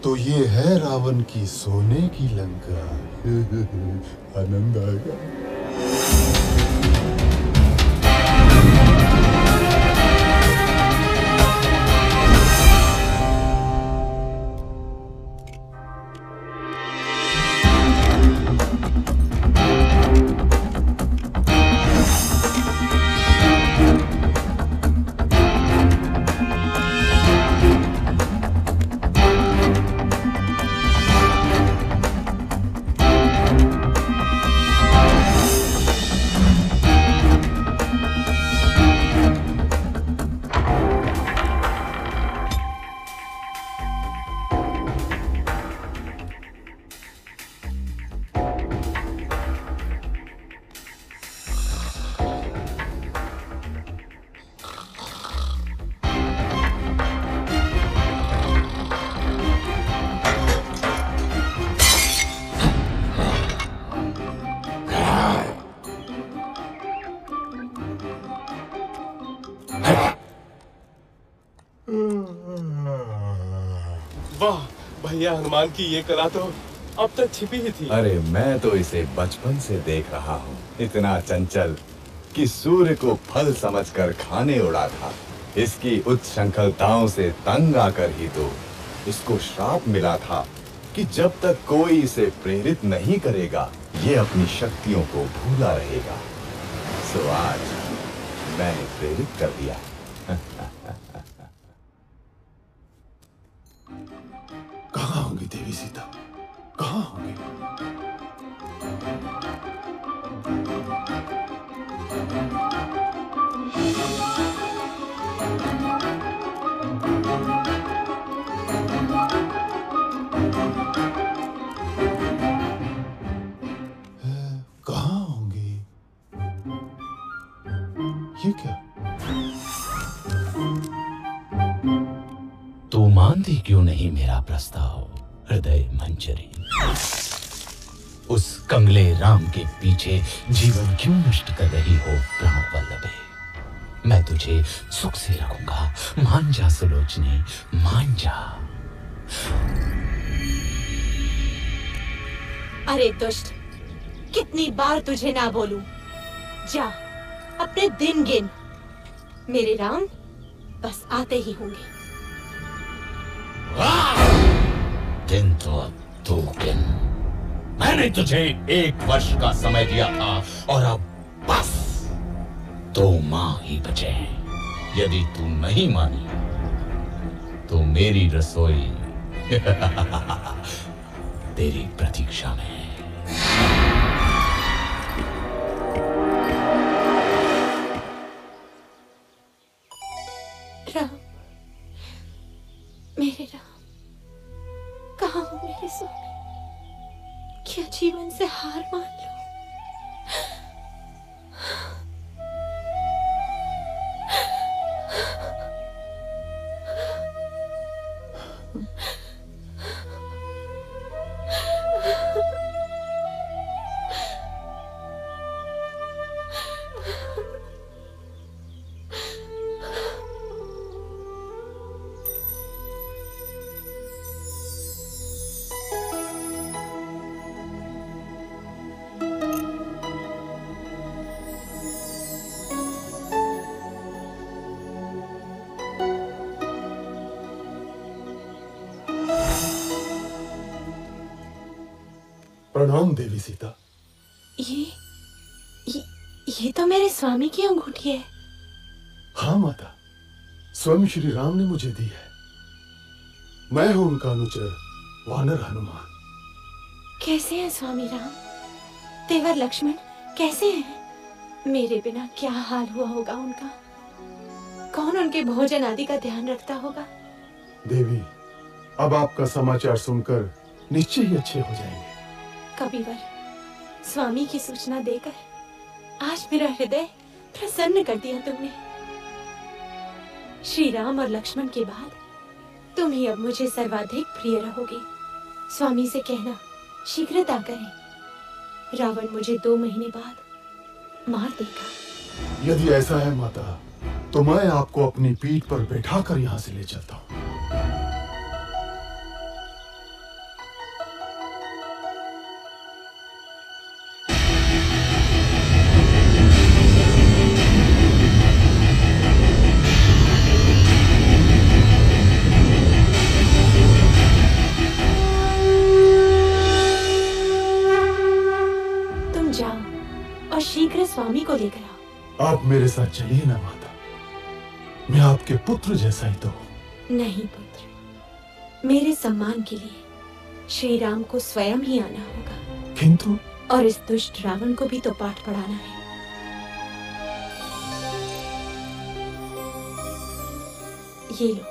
तो ये है रावण की सोने की लंका। आनंद आएगा। भैया, हनुमान की ये कला तो अब तक छिपी ही थी। अरे मैं तो इसे बचपन से देख रहा हूँ, इतना चंचल कि सूर्य को फल समझकर खाने उड़ा था। इसकी उच्छृंखलताओं से तंग आकर ही तो इसको श्राप मिला था कि जब तक कोई इसे प्रेरित नहीं करेगा ये अपनी शक्तियों को भूला रहेगा। सो आज मैंने प्रेरित कर दिया। कहाँ होंगी देवी सीता? कहाँ होंगी? कहाँ होंगी? ये क्या? तू मानती क्यों नहीं मेरा प्रस्ताव हृदय मंजरी? उस कंगले राम के पीछे जीवन क्यों नष्ट कर रही हो प्राण वल्लभे? मैं तुझे सुख से रखूंगा, मान जा सुलोचनी, मान जा। अरे दुष्ट, कितनी बार तुझे ना बोलूं? जा अपने दिन गिन, मेरे राम बस आते ही होंगे। दिन तो अब तू गिन। मैंने तुझे 1 वर्ष का समय दिया था और अब बस 2 माह ही बचे हैं। यदि तू नहीं मानी तो मेरी रसोई तेरी प्रतीक्षा में है। राम, मेरे राम, कहाँ हो मेरे स्वामी? क्या जीवन से हार मान लो? प्रणाम देवी सीता। ये तो मेरे स्वामी की अंगूठी है। हाँ माता, स्वयं श्री राम ने मुझे दी है। मैं हूं उनका अनुचर वानर हनुमान। कैसे हैं स्वामी राम? तेवर लक्ष्मण कैसे हैं? मेरे बिना क्या हाल हुआ होगा उनका? कौन उनके भोजन आदि का ध्यान रखता होगा? देवी, अब आपका समाचार सुनकर निश्चय ही अच्छे हो जाएंगे। कबीवर, स्वामी की सूचना देकर आज मेरा हृदय प्रसन्न कर दिया तुमने। श्री राम और लक्ष्मण के बाद तुम ही अब मुझे सर्वाधिक प्रिय रहोगे। स्वामी से कहना शीघ्रता करें, रावण मुझे 2 महीने बाद मार देगा। यदि ऐसा है माता, तो मैं आपको अपनी पीठ पर बैठाकर यहाँ से ले चलता हूँ। स्वामी को लेकर आओ। आप मेरे साथ चलिए ना माता, मैं आपके पुत्र जैसा ही तो हूं। नहीं पुत्र, मेरे सम्मान के लिए श्री राम को स्वयं ही आना होगा। किंतु और इस दुष्ट रावण को भी तो पाठ पढ़ाना है। ये लो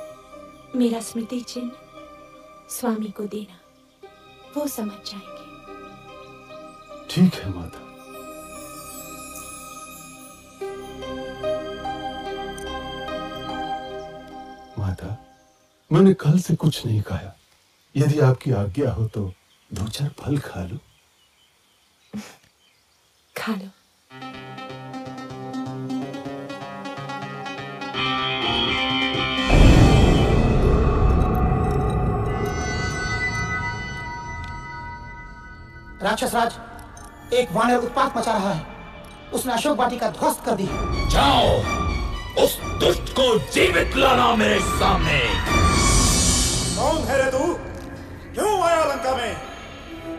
मेरा स्मृति चिन्ह, स्वामी को देना, वो समझ जाएंगे। ठीक है माता। माता, मैंने कल से कुछ नहीं खाया। यदि आपकी आज्ञा हो तो 2-4 फल खा लो। खा लो। राक्षस राज, एक वानर उत्पात मचा रहा है। उसने अशोक वाटिका ध्वस्त कर दी है। जाओ, उस दुष्ट को जीवित लाना मेरे सामने। कौन है रे तू? क्यों आया लंका में?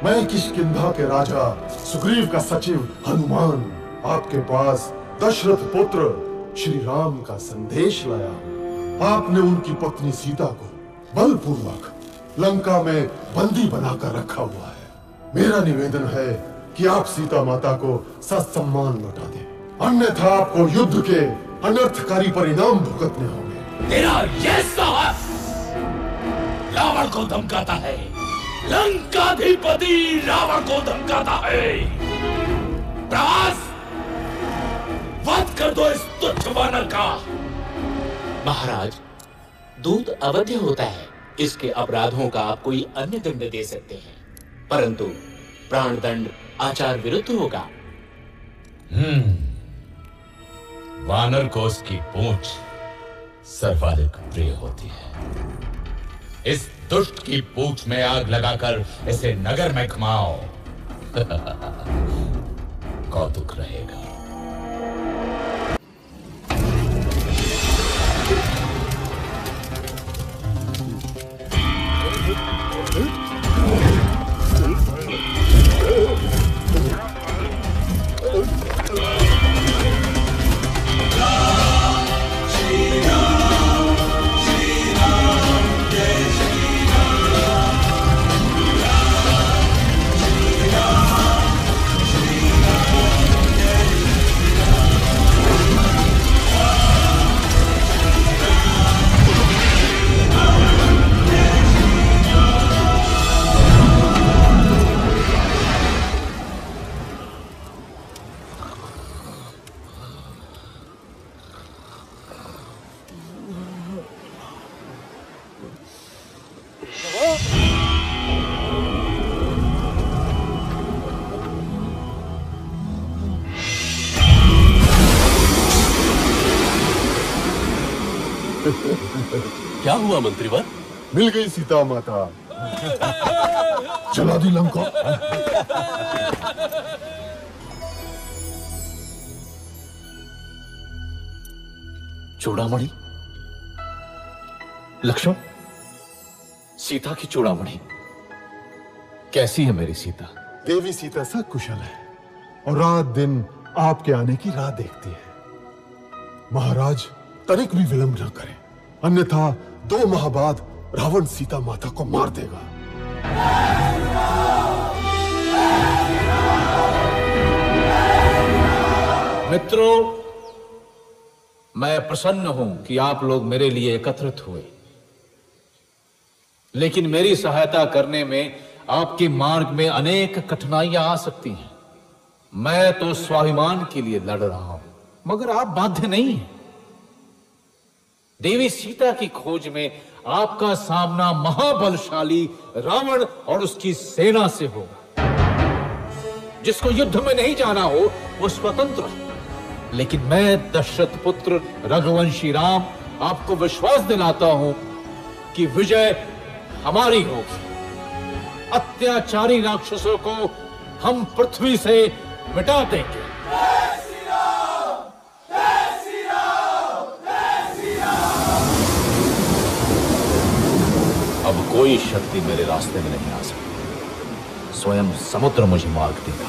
मैं किष्किंधा के राजा सुग्रीव का सचिव हनुमान आपके पास दशरथ पुत्र श्री राम का संदेश लाया हूं। आपने उनकी पत्नी सीता को बलपूर्वक लंका में बंदी बनाकर रखा हुआ है। मेरा निवेदन है कि आप सीता माता को ससम्मान लौटा दें, अन्यथा आपको युद्ध के अनर्थकारी परिणाम भुगतने होंगे। तेरा ये साहस रावण को धमकाता है, लंकाधिपति रावण को धमकाता है। प्रभास, वध कर दो इस तुच्छ वानर का। महाराज, दूत अवध्य होता है, इसके अपराधों का आप कोई अन्य दंड दे सकते हैं, परंतु प्राणदंड आचार विरुद्ध होगा। वानर को उसकी पूंछ सर्वाधिक प्रिय होती है। इस दुष्ट की पूंछ में आग लगाकर इसे नगर में घुमाओ। कौतुक रहेगा। क्या हुआ मंत्रीवर? मिल गई सीता माता। चला दी लंका। चूड़ामणि, लक्ष्मण, सीता की चूड़ामणि कैसी है मेरी सीता? देवी सीता सकुशल है और रात दिन आपके आने की राह देखती है। महाराज, तनिक भी विलंब न करें, अन्यथा 2 माह बाद रावण सीता माता को मार देगा। मित्रों, मैं प्रसन्न हूं कि आप लोग मेरे लिए एकत्रित हुए, लेकिन मेरी सहायता करने में आपके मार्ग में अनेक कठिनाइयां आ सकती हैं। मैं तो स्वाभिमान के लिए लड़ रहा हूं, मगर आप बाध्य नहीं हैं। देवी सीता की खोज में आपका सामना महाबलशाली रावण और उसकी सेना से होगा। जिसको युद्ध में नहीं जाना हो वो स्वतंत्र है, लेकिन मैं दशरथ पुत्र रघुवंशी राम आपको विश्वास दिलाता हूं कि विजय हमारी होगी। अत्याचारी राक्षसों को हम पृथ्वी से मिटा देंगे। अब कोई शक्ति मेरे रास्ते में नहीं आ सकती। स्वयं समुद्र मुझे मार्ग देगा।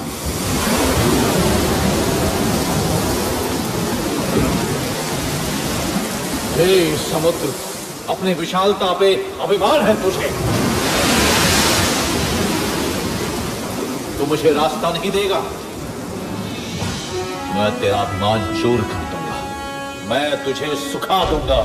हे समुद्र, अपने विशालता पे अभिमान है तुझे। तू मुझे रास्ता नहीं देगा, मैं तेरा अभिमान चूर कर दूंगा, मैं तुझे सुखा दूंगा।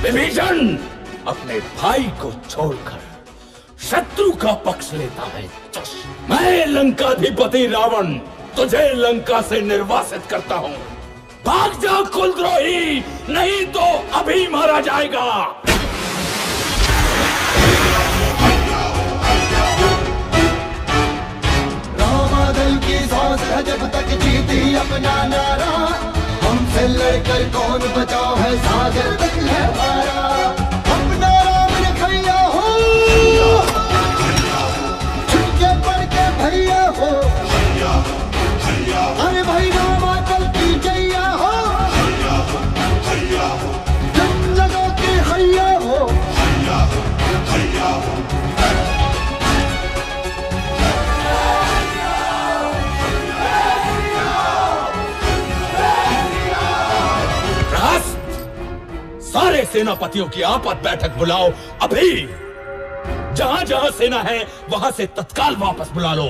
विभीषण अपने भाई को छोड़कर शत्रु का पक्ष लेता है। मैं लंकाधिपति रावण तुझे लंका से निर्वासित करता हूँ। भाग जा कुलद्रोही, नहीं तो अभी मारा जाएगा। रामादल की सांस है जब तक जीती अपना नारा, हमसे लड़कर कौन बचाओ है सागर तक है हमारा। अपना राम रखैया हो, छुटके पड़ के भैया हो, अरे भाई रामादल की जैया हो, जन जगह के हैया हो। सारे सेनापतियों की आपात बैठक बुलाओ अभी। जहां जहां सेना है वहां से तत्काल वापस बुला लो।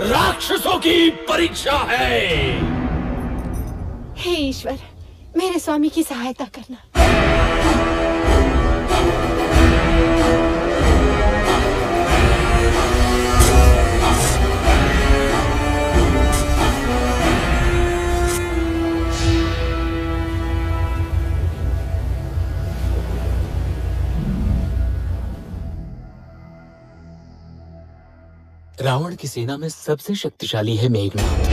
राक्षसों की परीक्षा है। हे ईश्वर, मेरे स्वामी की सहायता करना। रावण की सेना में सबसे शक्तिशाली है मेघनाद।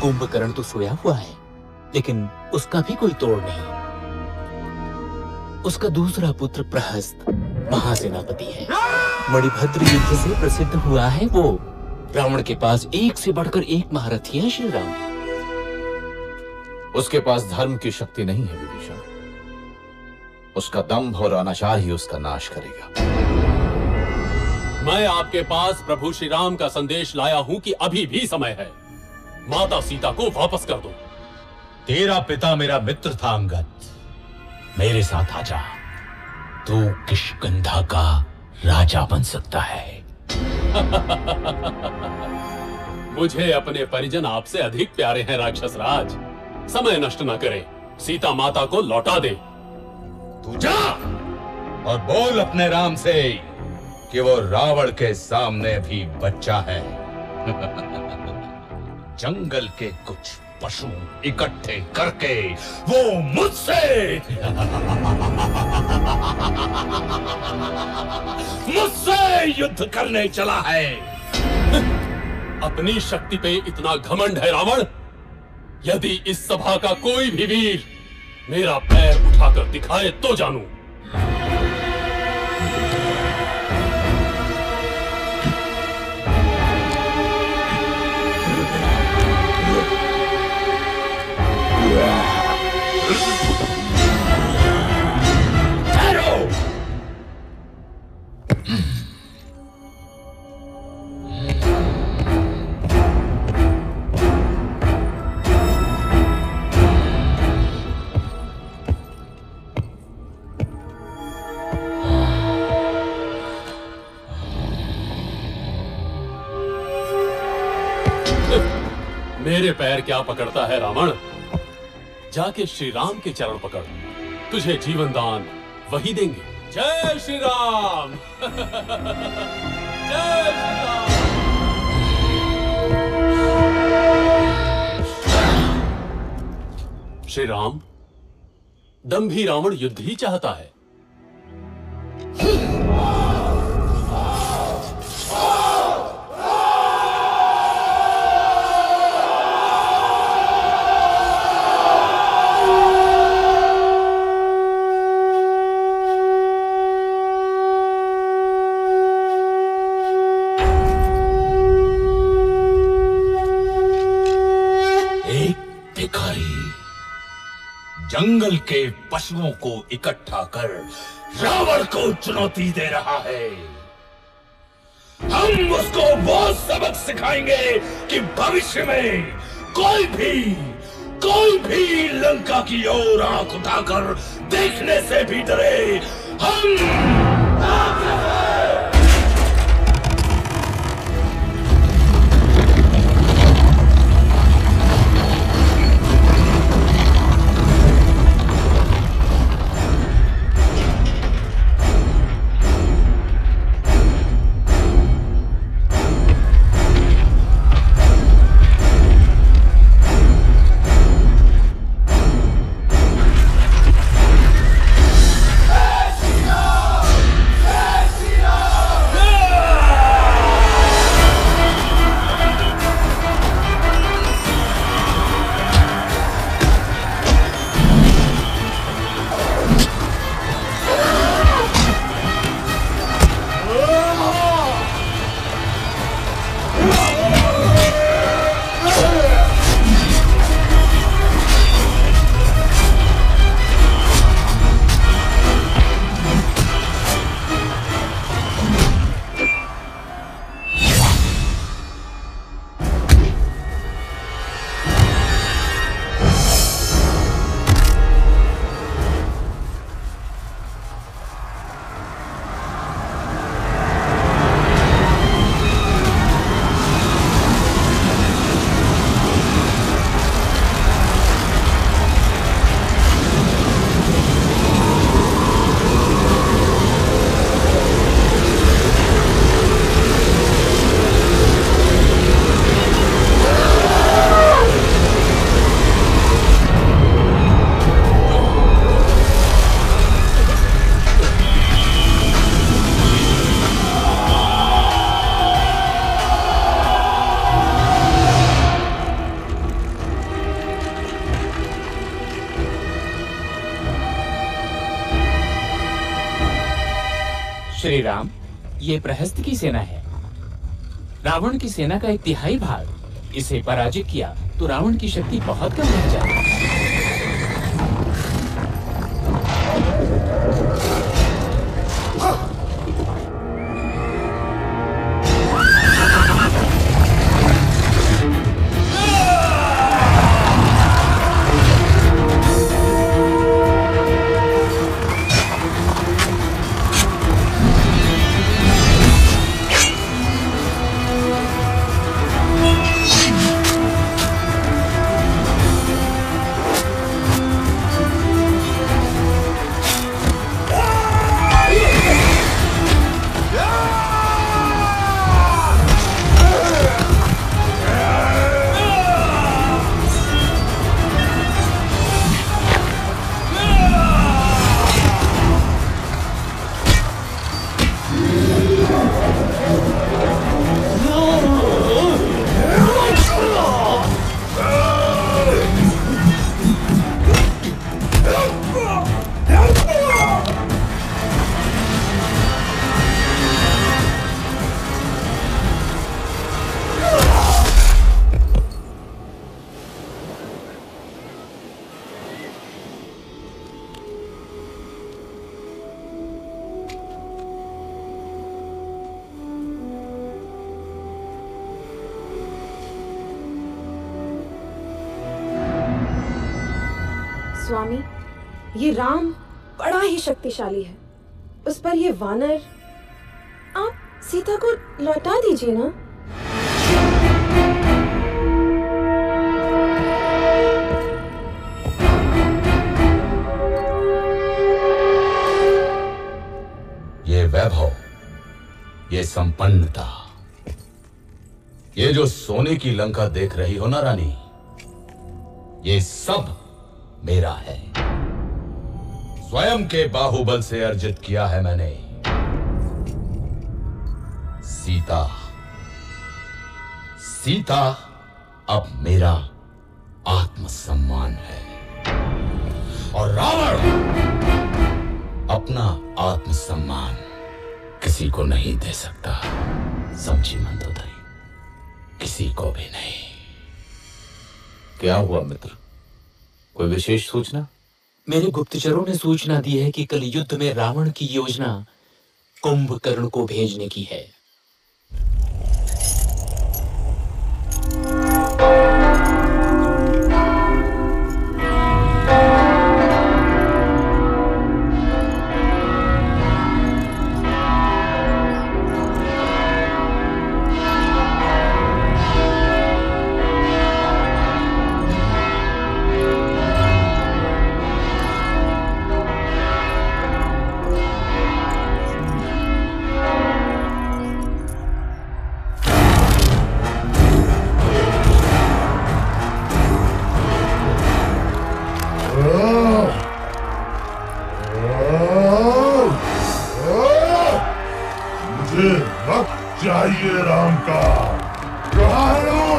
कुंभकर्ण तो सोया हुआ है, लेकिन उसका भी कोई तोड़ नहीं। उसका दूसरा पुत्र प्रहस्त महासेनापति है। मणिभद्र युद्ध से प्रसिद्ध हुआ है वो। रावण के पास एक से बढ़कर एक महारथी है श्री राम। उसके पास धर्म की शक्ति नहीं है विभीषण, उसका दंभ और अनाचार ही उसका नाश करेगा। मैं आपके पास प्रभु श्री राम का संदेश लाया हूं कि अभी भी समय है। माता सीता को वापस कर दो। तेरा पिता मेरा मित्र था अंगद, मेरे साथ आजा। तू किष्किंधा का राजा बन सकता है। मुझे अपने परिजन आपसे अधिक प्यारे हैं राक्षस राज। समय नष्ट न करें, सीता माता को लौटा दे। तू जा और बोल अपने राम से कि वो रावण के सामने भी बच्चा है। जंगल के कुछ पशु इकट्ठे करके वो मुझसे युद्ध करने चला है। अपनी शक्ति पे इतना घमंड है रावण। यदि इस सभा का कोई भी वीर मेरा पैर उठाकर दिखाए तो जानूं। मेरे पैर क्या पकड़ता है रावण? जाके श्री राम के चरण पकड़, तुझे जीवन दान वही देंगे। जय श्री राम। जय श्री राम। श्री राम, दंभी रावण युद्ध ही चाहता है। जंगल के पशुओं को इकट्ठा कर रावण को चुनौती दे रहा है। हम उसको वो सबक सिखाएंगे कि भविष्य में कोई भी लंका की ओर आंख उठाकर देखने से भी डरे। हम श्री राम, ये प्रहस्त की सेना है। रावण की सेना का 1/3 भाग। इसे पराजित किया तो रावण की शक्ति बहुत कम रह जाएगी। स्वामी, ये राम बड़ा ही शक्तिशाली है। उस पर ये वानर, आप सीता को लौटा दीजिए ना। ये संपन्नता, ये जो सोने की लंका देख रही हो ना रानी, ये सब मेरा है। स्वयं के बाहुबल से अर्जित किया है मैंने। सीता, सीता अब मेरा आत्मसम्मान है और रावण अपना आत्मसम्मान किसी को नहीं दे सकता। समझी मंदोदरी, किसी को भी नहीं। क्या हुआ मित्र, कोई विशेष सूचना? मेरे गुप्तचरों ने सूचना दी है कि कल युद्ध में रावण की योजना कुंभकर्ण को भेजने की है। चाहिए राम का। कहाँ है राम?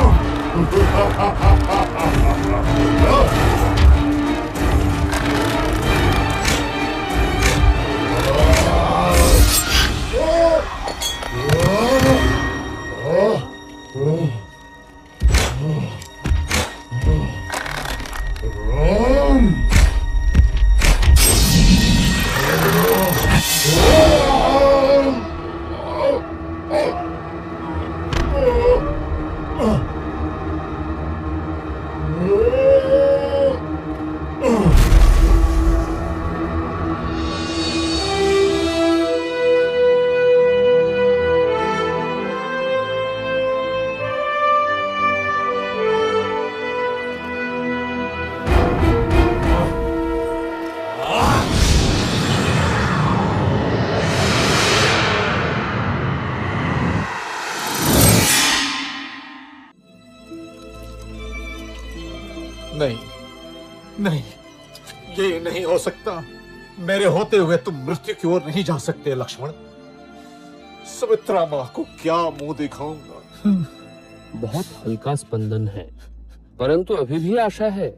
नहीं नहीं, ये नहीं हो सकता। मेरे होते हुए तुम मृत्यु की ओर नहीं जा सकते लक्ष्मण। सुमित्रा माँ को क्या मुंह दिखाऊंगा? बहुत हल्का स्पंदन है, परंतु अभी भी आशा है।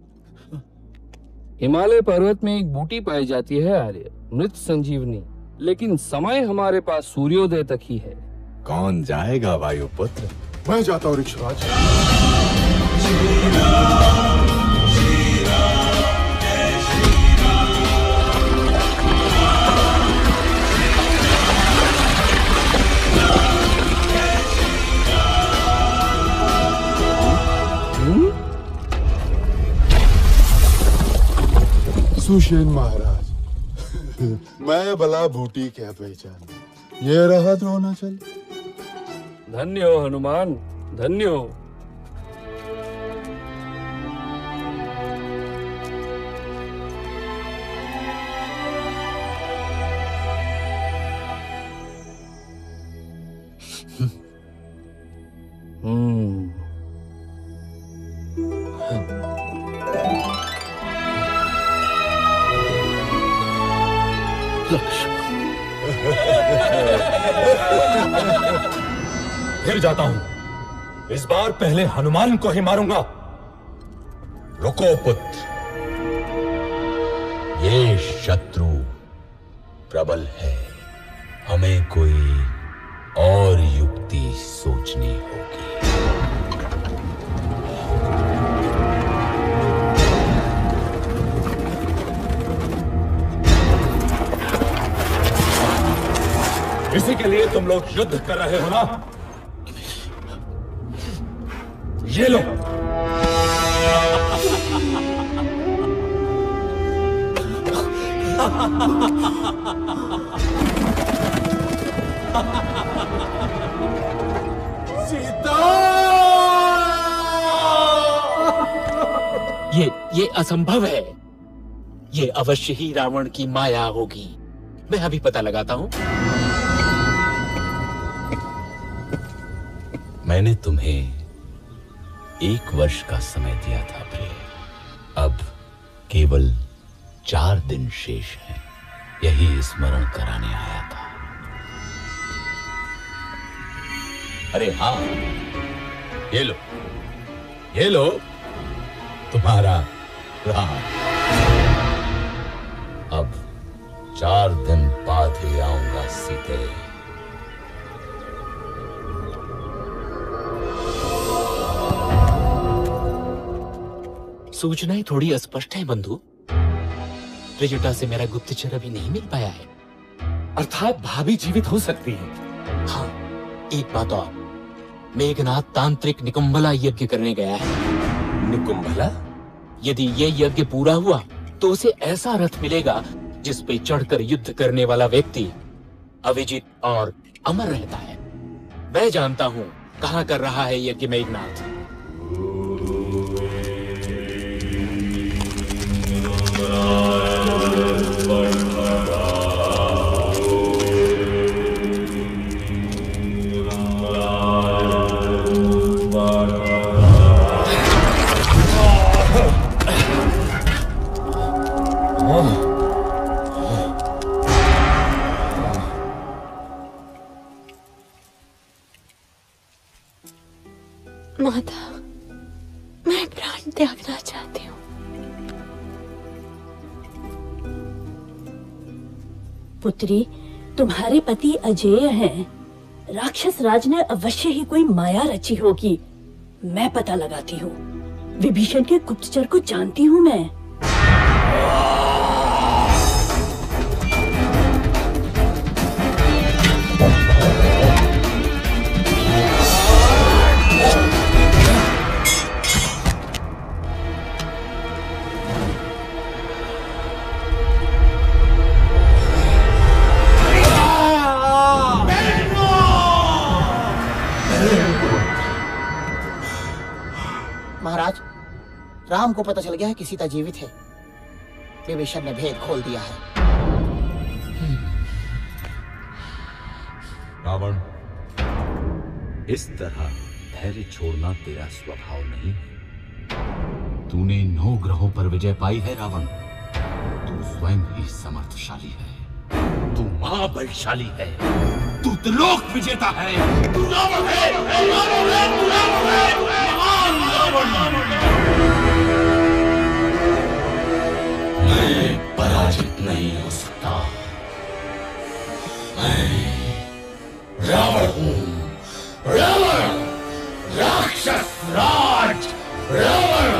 हिमालय पर्वत में एक बूटी पाई जाती है आर्य, मृत संजीवनी, लेकिन समय हमारे पास सूर्योदय तक ही है। कौन जाएगा वायुपुत्र? मैं जाता हूँ ऋक्षराज। सुषेण महाराज, मैं भला बूटी क्या पहचान। ये रहा द्रोणाचल। धन्य हो हनुमान, धन्य हो। फिर जाता हूं। इस बार पहले हनुमान को ही मारूंगा। रुको पुत्र, ये शत्रु प्रबल है। हमें कोई और युक्ति सोचनी होगी। इसी के लिए तुम लोग युद्ध कर रहे हो ना? ये लो। सीता! ये असंभव है। ये अवश्य ही रावण की माया होगी। मैं अभी पता लगाता हूं। मैंने तुम्हें 1 वर्ष का समय दिया था प्रिय। अब केवल 4 दिन शेष हैं। यही स्मरण कराने आया था। अरे हाँ, ये लो तुम्हारा राम। अब 4 दिन बाद ही आऊंगा सीते। सूचनाएं थोड़ी अस्पष्ट हैं बंधु। त्रिजटा से मेरा गुप्तचर अभी नहीं मिल पाया है। अर्थात भाभी जीवित हो सकती है। हाँ, एक बात और, मेघनाथ तांत्रिक निकुंभला यज्ञ करने गया है। निकुंभला? यदि ये यज्ञ पूरा हुआ तो उसे ऐसा रथ मिलेगा जिस पे चढ़कर युद्ध करने वाला व्यक्ति अविजित और अमर रहता है। मैं जानता हूँ कहाँ कर रहा है यज्ञ मेघनाथ। माता, मैं प्राण त्यागना चाहती हूँ। पुत्री, तुम्हारे पति अजेय हैं। राक्षस राज ने अवश्य ही कोई माया रची होगी। मैं पता लगाती हूँ। विभीषण के गुप्तचर को जानती हूँ मैं। महाराज, राम को पता चल गया है कि सीता जीवित है। विभीषण ने भेद खोल दिया है। रावण, इस तरह धैर्य छोड़ना तेरा स्वभाव नहीं। तूने 9 ग्रहों पर विजय पाई है रावण। तू स्वयं ही समर्थशाली है। तू महाबलशाली है। तू त्रिलोक विजेता है। तू रावण है, रावण है, तू रावण है, महान रावण। मैं पराजित नहीं हो सकता। मैं रावण हूँ, रावण, राक्षस राज रावण।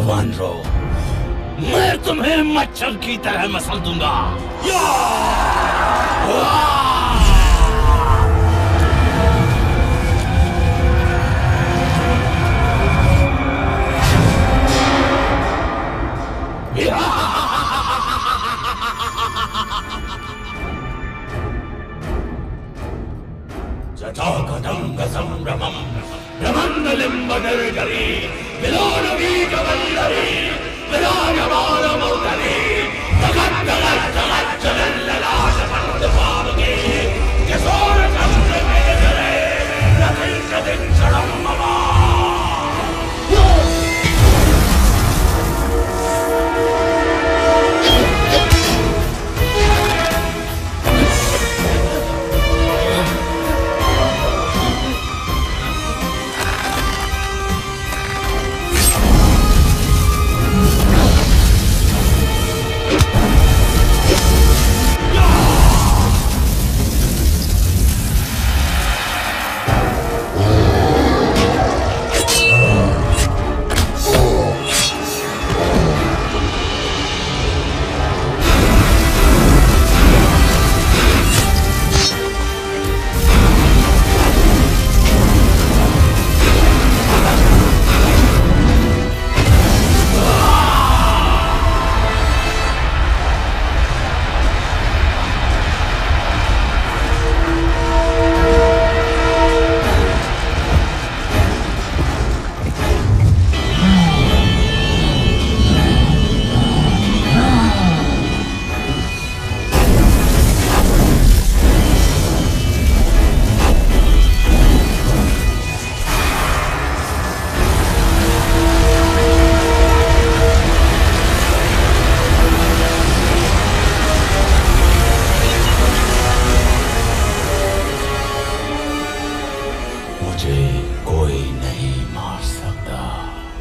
वानरो, मैं तुम्हें मच्छर की तरह मसल दूंगा। जटाकटंग संभ्रमं ब्रह्मण्डलिम्बनिर्झरी विलोलवीकवल्लरी विराजमानमौतरी जगद्जगज्जगज्जलल्ललाटपट्टपावके यशोरचन्द्रमेधरे रथिंशदिक्षणं मम।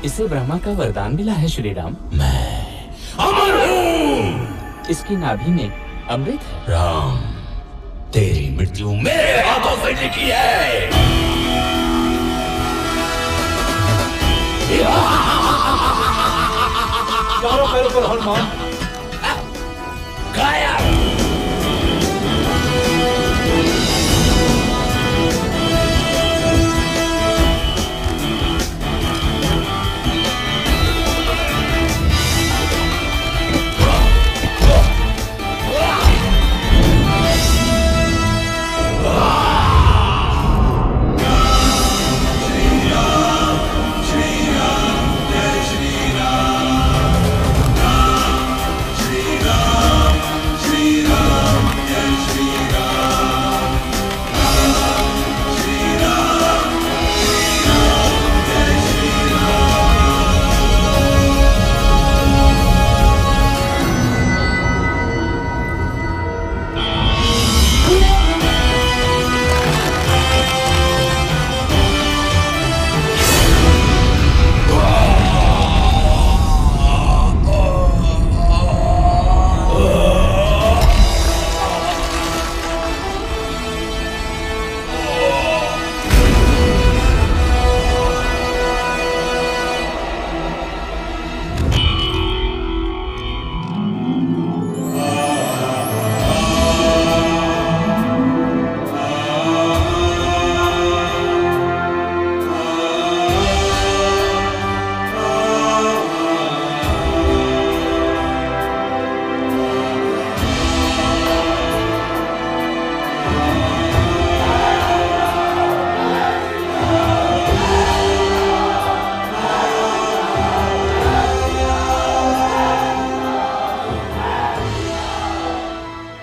इसे ब्रह्मा का वरदान मिला है श्री राम। मैं अमर हूँ। इसकी नाभि में अमृत है। राम, तेरी मृत्यु मेरे हाथों से लिखी है। चारों पैरों पर हनुमान। गायब।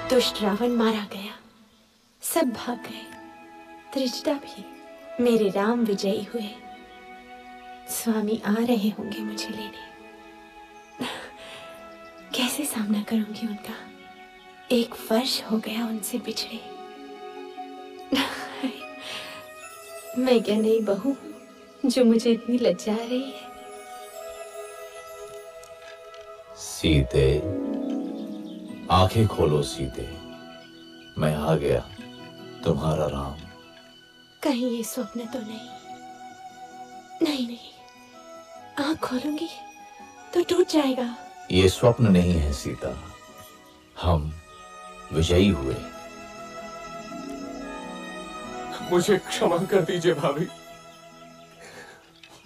दुष्ट रावण मारा गया, सब भाग गए, त्रिजटा भी। मेरे राम विजयी हुए। स्वामी आ रहे होंगे मुझे लेने। कैसे सामना करूंगी उनका? 1 वर्ष हो गया उनसे बिछड़े। मैं क्या नई बहू जो मुझे इतनी लज्जा रही है? सीते, आंखें खोलो सीते, मैं आ गया, तुम्हारा राम। कहीं ये स्वप्न तो नहीं? नहीं नहीं, आंख खोलूंगी तो टूट जाएगा। ये स्वप्न नहीं है सीता, हम विजयी हुए। मुझे क्षमा कर दीजिए भाभी,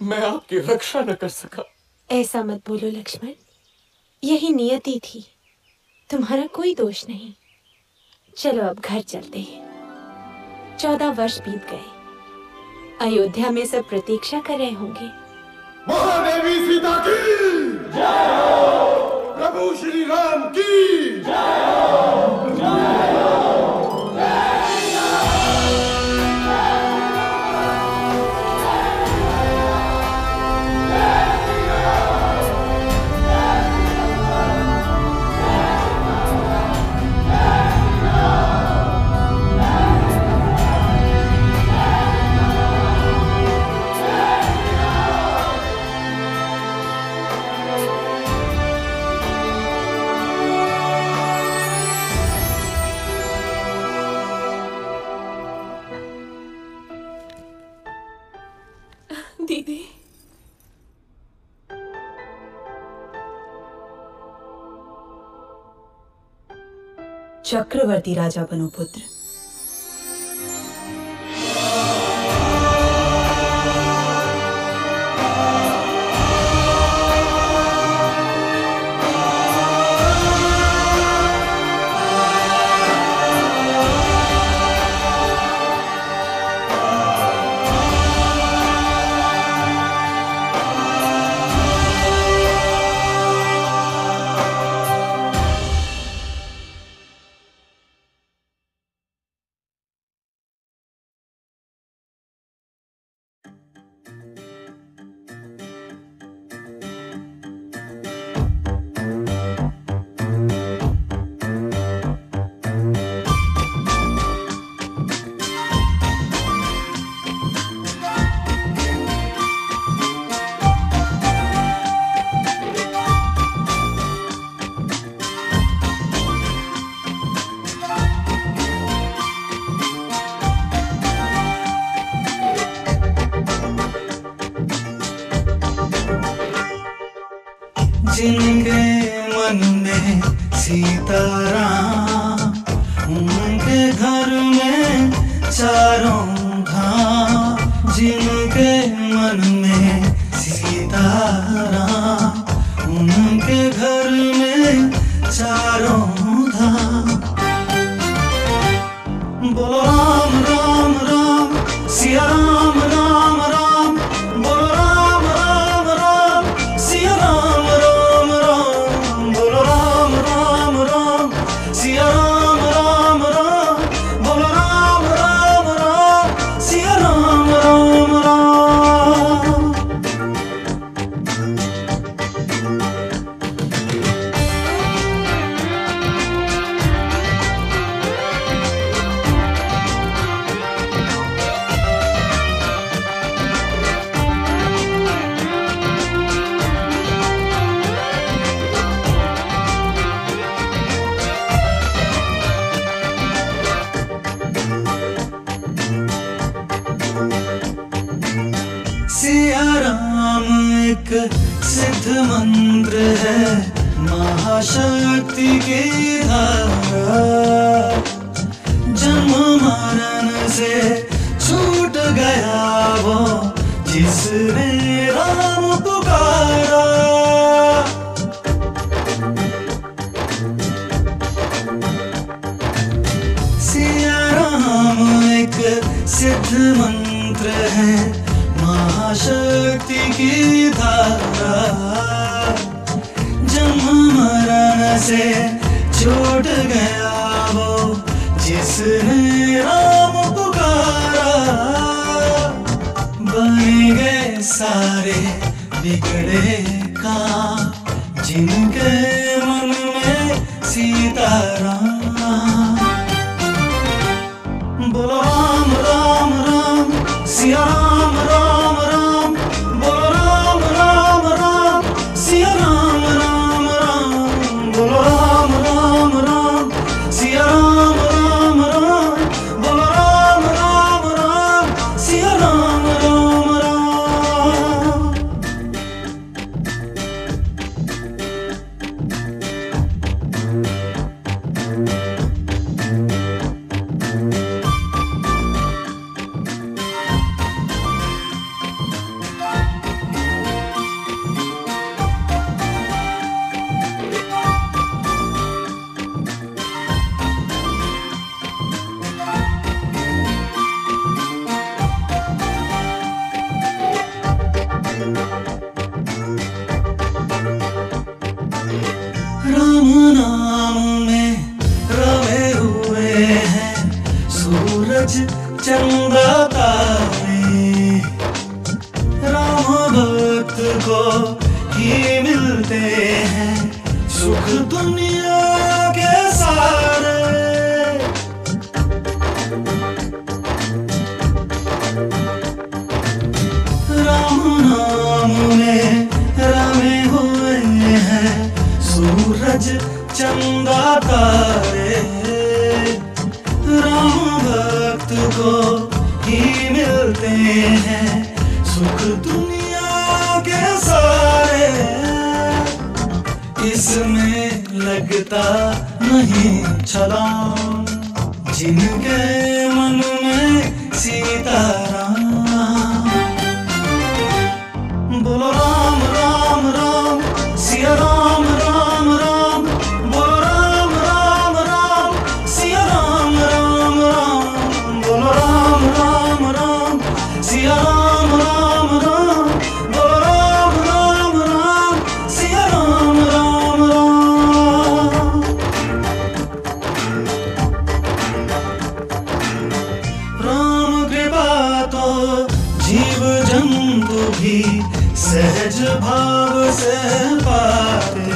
मैं आपकी रक्षा न कर सका। ऐसा मत बोलो लक्ष्मण, यही नियति थी, तुम्हारा कोई दोष नहीं। चलो अब घर चलते हैं। 14 वर्ष बीत गए, अयोध्या में सब प्रतीक्षा कर रहे होंगे। महादेवी सीता की जय हो, प्रभु श्री राम की जय हो, जय हो। दीदी, चक्रवर्ती राजा बनो पुत्र। जिनके मन में सीताराम, उनके घर में चारों धाम। जिनके मन में सीताराम, उनके घर में चारों धाम। बोलो राम राम राम, सिया राम राम राम। बोलो राम राम राम, सिया राम राम राम। बोलो राम राम राम, सिया राम राम राम। बोलो राम राम राम, सिया राम राम राम। सिया राम एक सिद्ध मंत्र है, महाशक्ति की धारा। जन्म मरण से छूट गया वो जिसने राम पुकारा। सिया राम एक सिद्ध मंत्र है, महाशक्ति की धारा। जन्म मरण से छूट गया वो जिसने राम पुकारा। बन गए सारे बिगड़े काम, जिनके मन में सीताराम। बोलो राम राम राम, सिया राम राम राम। बोलो राम राम राम, सिया राम राम राम। बोलो राम राम राम, सिया राम राम राम। बोलो राम राम राम, सिया राम राम राम। राम नाम में रमे हुए हैं सूरज चंद्र तारे। राम भक्त को ही मिलते हैं सुख दुनिया के सारे। राम नाम में रमे हुए हैं सूरज चंदा तारे। राम भक्त को ही मिलते हैं सुख दुनिया के सारे। इसमें लगता नहीं छलांग, जिनके मन में सीताराम। बोलो राम राम राम, सिया राम राम राम। बोलो राम राम राम, सिया राम राम राम। बोलो राम राम राम, सिया राम राम राम। बोलो राम राम राम, सिया राम राम राम। राम कृपा तो जीव जंतु भी सहज भाव से पाते।